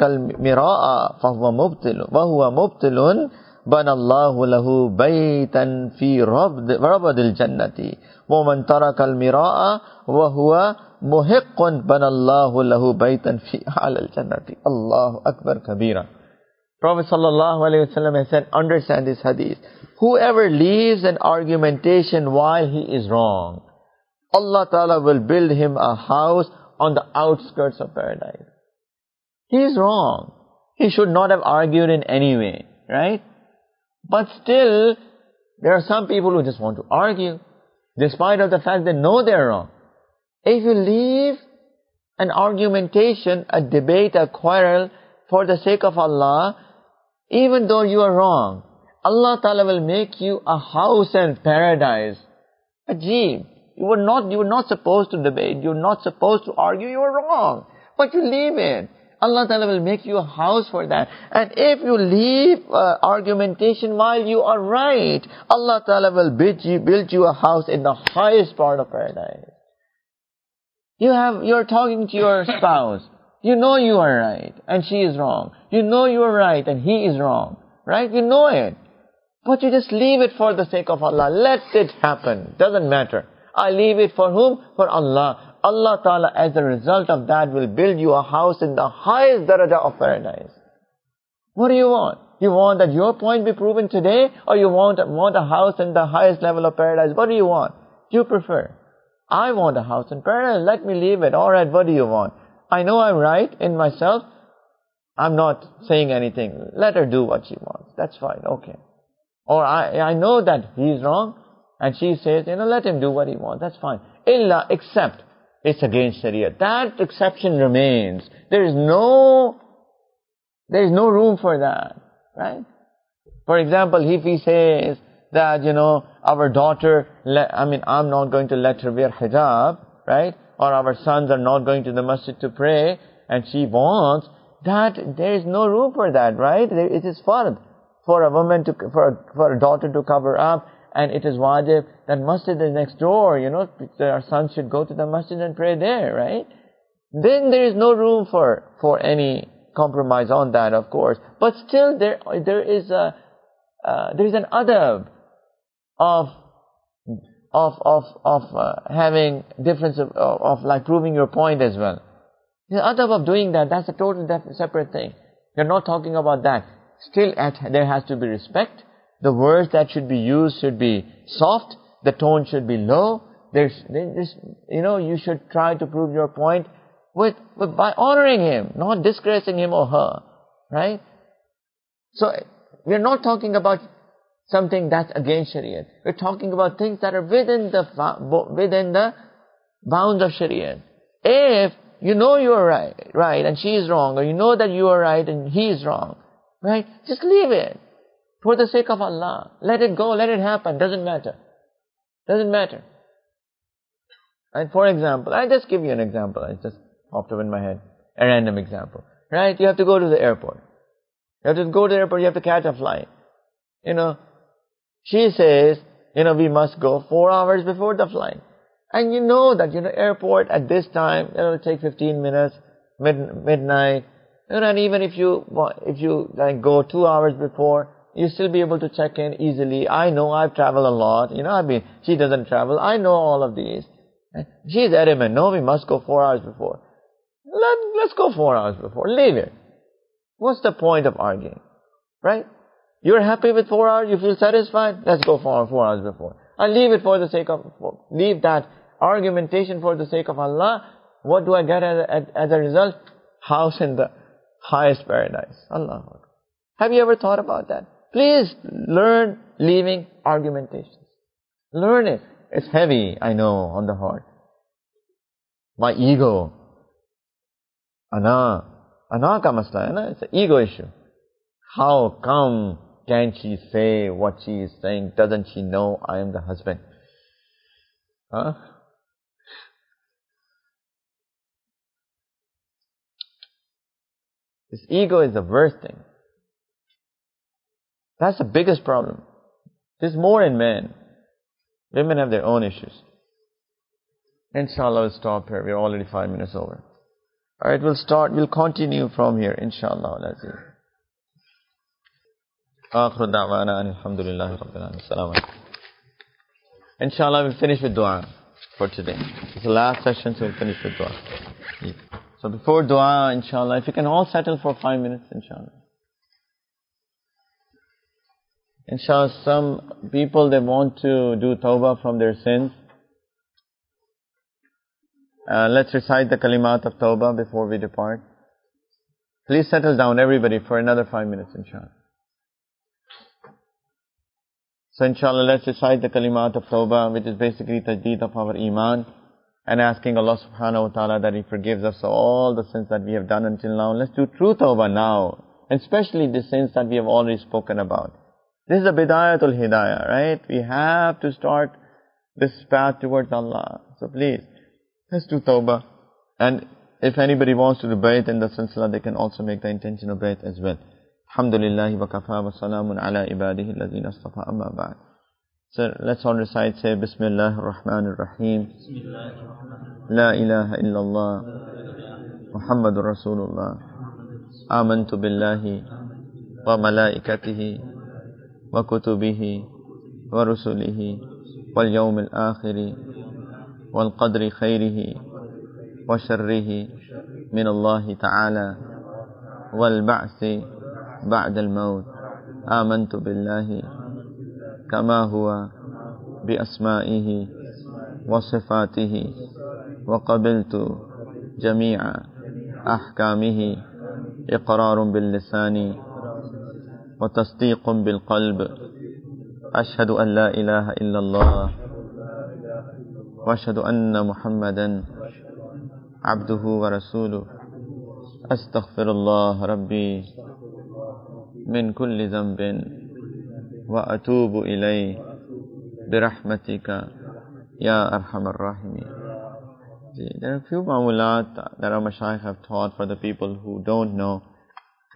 الْمِرَاءَ فَهُوَ مُبْتِلٌ بَنَى اللَّهُ لَهُ بَيْتًا فِي رَبَدِ الْجَنَّةِ وَمَنْ تَرَكَ الْمِرَاءَ وَهُوَ مُحِقٌّ بَنَى اللَّهُ لَهُ بَيْتًا فِي أَعْلَى الْجَنَّةِ. Allahu Akbar Kabira. Prophet sallallahu alaihi wasallam has said, understand this hadith. Whoever leaves an argumentation while he is wrong, Allah Ta'ala will build him a house on the outskirts of paradise. He is wrong. He should not have argued in any way, right? But still, there are some people who just want to argue, despite of the fact they know they're wrong. If you leave an argumentation, a debate, a quarrel, for the sake of Allah, even though you are wrong, Allah Ta'ala will make you a house in paradise. Ajib. You were not supposed to debate. You're not supposed to argue. You were wrong. But you leave it. Allah Ta'ala will make you a house for that. And if you leave argumentation while you are right, Allah Ta'ala will build you a house in the highest part of paradise. You're talking to your spouse. You know you are right and she is wrong. You know you are right and he is wrong. Right? You know it. But you just leave it for the sake of Allah. Let it happen. Doesn't matter. I leave it for whom? For Allah. Allah Ta'ala, as a result of that, will build you a house in the highest daraja of paradise. What do you want? You want that your point be proven today, or you want a house in the highest level of paradise? What do you want? You prefer. I want a house in paradise. Let me leave it. Alright, what do you want? I know I'm right in myself. I'm not saying anything. Let her do what she wants. That's fine. Okay. Or I know that he's wrong, and she says, let him do what he wants. That's fine. Illa, except it's against Sharia. That exception remains. There is no room for that. Right? For example, if he says that, our daughter, I'm not going to let her wear hijab, right? Or our sons are not going to the masjid to pray, and she wants that, there is no room for that, right? It is fard. for a woman for a daughter to cover up, and it is wajib that masjid is next door, our sons should go to the masjid and pray there, right? Then there is no room for any compromise on that, of course. But still, there is an adab of having difference of like proving your point as well. The adab of doing that's a total separate thing. You're not talking about that. Still, there has to be respect. The words that should be used should be soft. The tone should be low. You should try to prove your point by honoring him, not disgracing him or her, right? So we're not talking about something that's against Shariah. We're talking about things that are within the bounds of Shariah. If you know you are right, and she is wrong, or you know that you are right and he is wrong, right? Just leave it for the sake of Allah. Let it go, let it happen. Doesn't matter. And for example, I'll just give you an example. It just popped up in my head. A random example, right? You have to go to the airport. You have to catch a flight. She says, we must go 4 hours before the flight. And you know that, airport at this time, it'll take 15 minutes, midnight. And even if you like go 2 hours before, you still be able to check in easily. I know, I've traveled a lot. She doesn't travel. I know all of these. She's adamant, no, we must go 4 hours before. Let's go 4 hours before. Leave it. What's the point of arguing? Right? You're happy with 4 hours? You feel satisfied? Let's go 4 hours before. I'll leave it leave that argumentation for the sake of Allah. What do I get as a result? House in the highest paradise. Allah. Have you ever thought about that? Please learn leaving argumentations. Learn it. It's heavy, I know, on the heart. My ego. Ana ka masla hai na? It's an ego issue. How come can't she say what she is saying? Doesn't she know I am the husband? Huh? This ego is the worst thing. That's the biggest problem. There's more in men. Women have their own issues. Inshallah, we'll stop here. We're already 5 minutes over. Alright, we'll continue from here, inshallah. Let's see. آخر دعوانا أن الحمد لله رب العالمين. السلام عليكم. Inshallah, we'll finish with dua for today. It's the last session, so we'll finish with dua. So before dua, inshallah, if you can all settle for 5 minutes, inshallah. Inshallah, some people, they want to do tawbah from their sins. Let's recite the kalimat of tawbah before we depart. Please settle down, everybody, for another 5 minutes, inshallah. So inshallah, let's recite the kalimat of tawbah, which is basically tajdeed of our iman, and asking Allah subhanahu wa ta'ala that He forgives us all the sins that we have done until now. Let's do true tawbah now, and especially the sins that we have already spoken about. This is the bidayatul hidayah, right? We have to start this path towards Allah. So please, let's do tawbah. And if anybody wants to do bayt in the silsila, they can also make the intention of bayt as well. Alhamdulillahi wa kafa wa salamun ala ibadihi alladhina astafa amma ba'd. So let's all recite, say Bismillah ar-Rahman ar-Rahim. La ilaha illallah Muhammadur Rasulullah. Amantu billahi wa malaikatihi wa kutubihi wa rusulihi wal yawmil akhiri wal qadri khayrihi wa sharrihi min Allah ta'ala wal ba'si بعد الموت آمنت بالله كما هو بأسمائه وصفاته وقبلت جميع أحكامه إقرار باللسان وتصديق بالقلب أشهد أن لا إله إلا الله وأشهد أن محمدا عبده ورسوله أستغفر الله ربي من كل ذنب وأتوب إليه برحمتك يا أرحم الراحمين. There are a few ma'mulat that our mashayikh have taught for the people who don't know.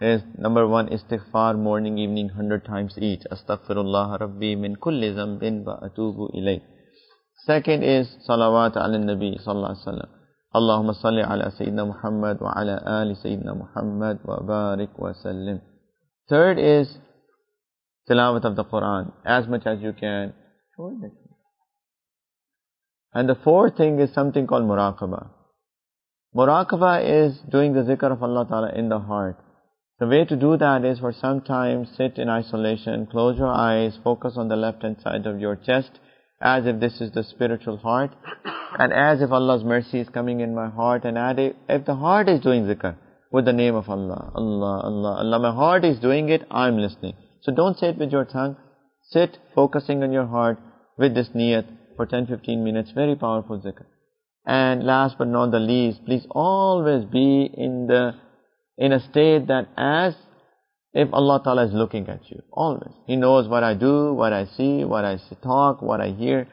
is number 1, istighfar, morning, evening, 100 times each. Astaghfirullah Rabbi min kulli zambin wa atubu ilayh. Second is salawat ala nabi sallallahu alaihi wasallam. Allahumma salli ala Sayyidina Muhammad wa ala ali Sayyidina Muhammad wa barik wa sallim. Third is tilawat of the Quran, as much as you can. And the fourth thing is something called muraqabah. Muraqabah is doing the zikr of Allah Ta'ala in the heart. The way to do that is for some time sit in isolation, close your eyes, focus on the left hand side of your chest, as if this is the spiritual heart, and as if Allah's mercy is coming in my heart, and if the heart is doing zikr with the name of Allah, Allah, Allah, Allah, my heart is doing it, I'm listening. So don't say it with your tongue, sit focusing on your heart with this niyat for 10-15 minutes, very powerful zikr. And last but not the least, please always be in a state that as if Allah Ta'ala is looking at you, always. He knows what I do, what I see, what I talk, what I hear,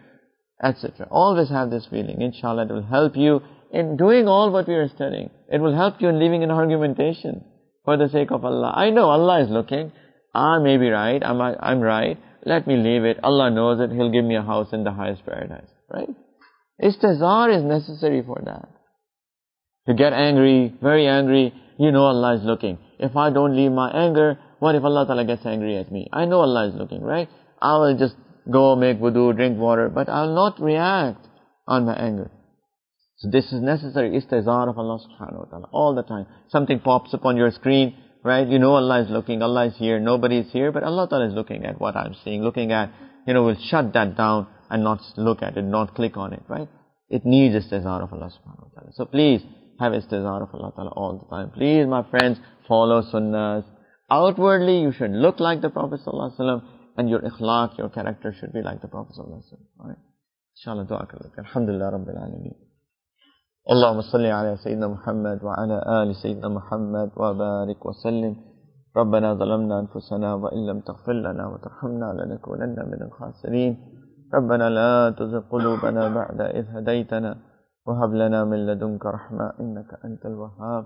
etc. Always have this feeling. Inshallah, it will help you in doing all what we are studying. It will help you in living in argumentation for the sake of Allah. I know Allah is looking. I may be right. I'm right. Let me leave it. Allah knows it. He'll give me a house in the highest paradise. Right? Istizar is necessary for that. You get angry, very angry, you know Allah is looking. If I don't leave my anger, what if Allah Ta'ala gets angry at me? I know Allah is looking, right? I will just go make wudu, drink water, but I will not react on my anger. So this is necessary, istizar of Allah Subhanahu wa Ta'ala, all the time. Something pops up on your screen, right? You know Allah is looking, Allah is here, nobody is here, but Allah Ta'ala is looking at what I'm seeing, looking at, we'll shut that down and not look at it, not click on it, right? It needs istizar of Allah Subhanahu wa Ta'ala. So please, have istizar of Allah Ta'ala all the time. Please, my friends, follow sunnahs. Outwardly, you should look like the Prophet Sallallahu Alaihi Wasallam, and your ikhlaq, your character should be like the Prophet Sallallahu Alaihi Wasallam. Alright? Inshallah, dua kalak. Alhamdulillah Rabbil Alameen. Allahumma salli ala Sayyidina Muhammad wa ala ali Sayyidina Muhammad wa barik wa sallim. ربنا ظلمنا أنفسنا وإن لم تغفر لنا وترحمنا لنكونن من الخاسرين. ربنا لا تزغ قلوبنا بعد إذ هديتنا وهب لنا من لدنك رحمة إنك أنت الوهاب.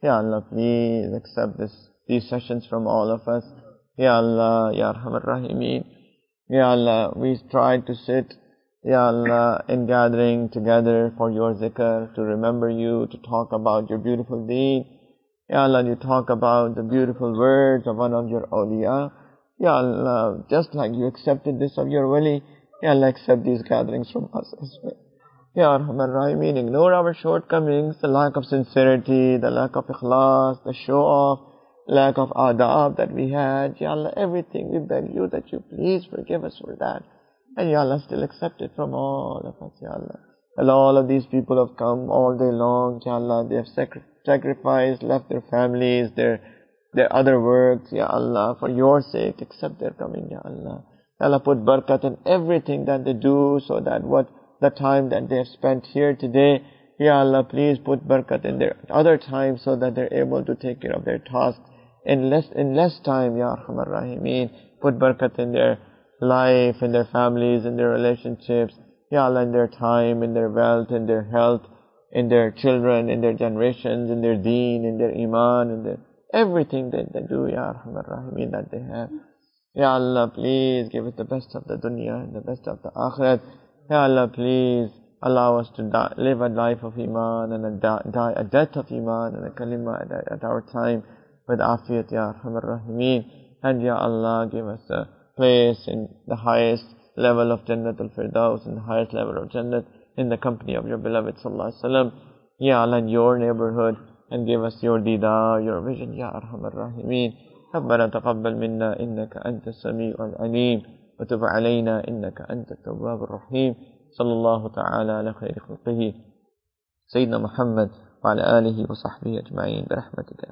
Ya Allah, please accept these sessions from all of us. Ya Allah, Ya Arhamar Rahimeen. Ya Allah, we tried to sit, Ya Allah, in gathering together for your zikr, to remember you, to talk about your beautiful deen. Ya Allah, you talk about the beautiful words of one of your awliya. Ya Allah, just like you accepted this of your wali, Ya Allah, accept these gatherings from us as well. Ya Arhamar Rahimeen, ignore our shortcomings, the lack of sincerity, the lack of ikhlas, the show-off, lack of adab that we had. Ya Allah, everything, we beg you that you please forgive us for that. And Ya Allah, still accept it from all of us, Ya Allah. And all of these people have come all day long, Ya Allah, they have sacrificed, left their families, their other works, Ya Allah, for your sake, accept their coming, Ya Allah. Ya Allah, put barakat in everything that they do, so that the time that they have spent here today, Ya Allah, please put barakat in their other time, so that they're able to take care of their tasks in less time, Ya Arhamar Rahimeen. Put barakat in their life, in their families, in their relationships, Ya Allah, in their time, in their wealth, in their health, in their children, in their generations, in their deen, in their iman, in their everything that they do, Ya Arhamar Rahimeen, that they have. Ya Allah, please give us the best of the dunya and the best of the akhirat. Ya Allah, please allow us to live a life of iman and die a death of iman and a kalima at our time with afiyat, Ya Arhamar Rahimeen. And Ya Allah, give us a place in the highest level of Jannat al-Firdaus, in the highest level of Jannat, in the company of your beloved Sallallahu Alaihi Wasallam. Ya Allah, in your neighborhood, and give us your didar, your vision, Ya Arhamar Rahimeen. ربنا تقبل منا إنك أنت السميع العليم وتب علينا إنك أنت التواب الرحيم. صلى الله تعالى على خير خلقه سيدنا محمد وعلى آله وصحبه أجمعين برحمتك.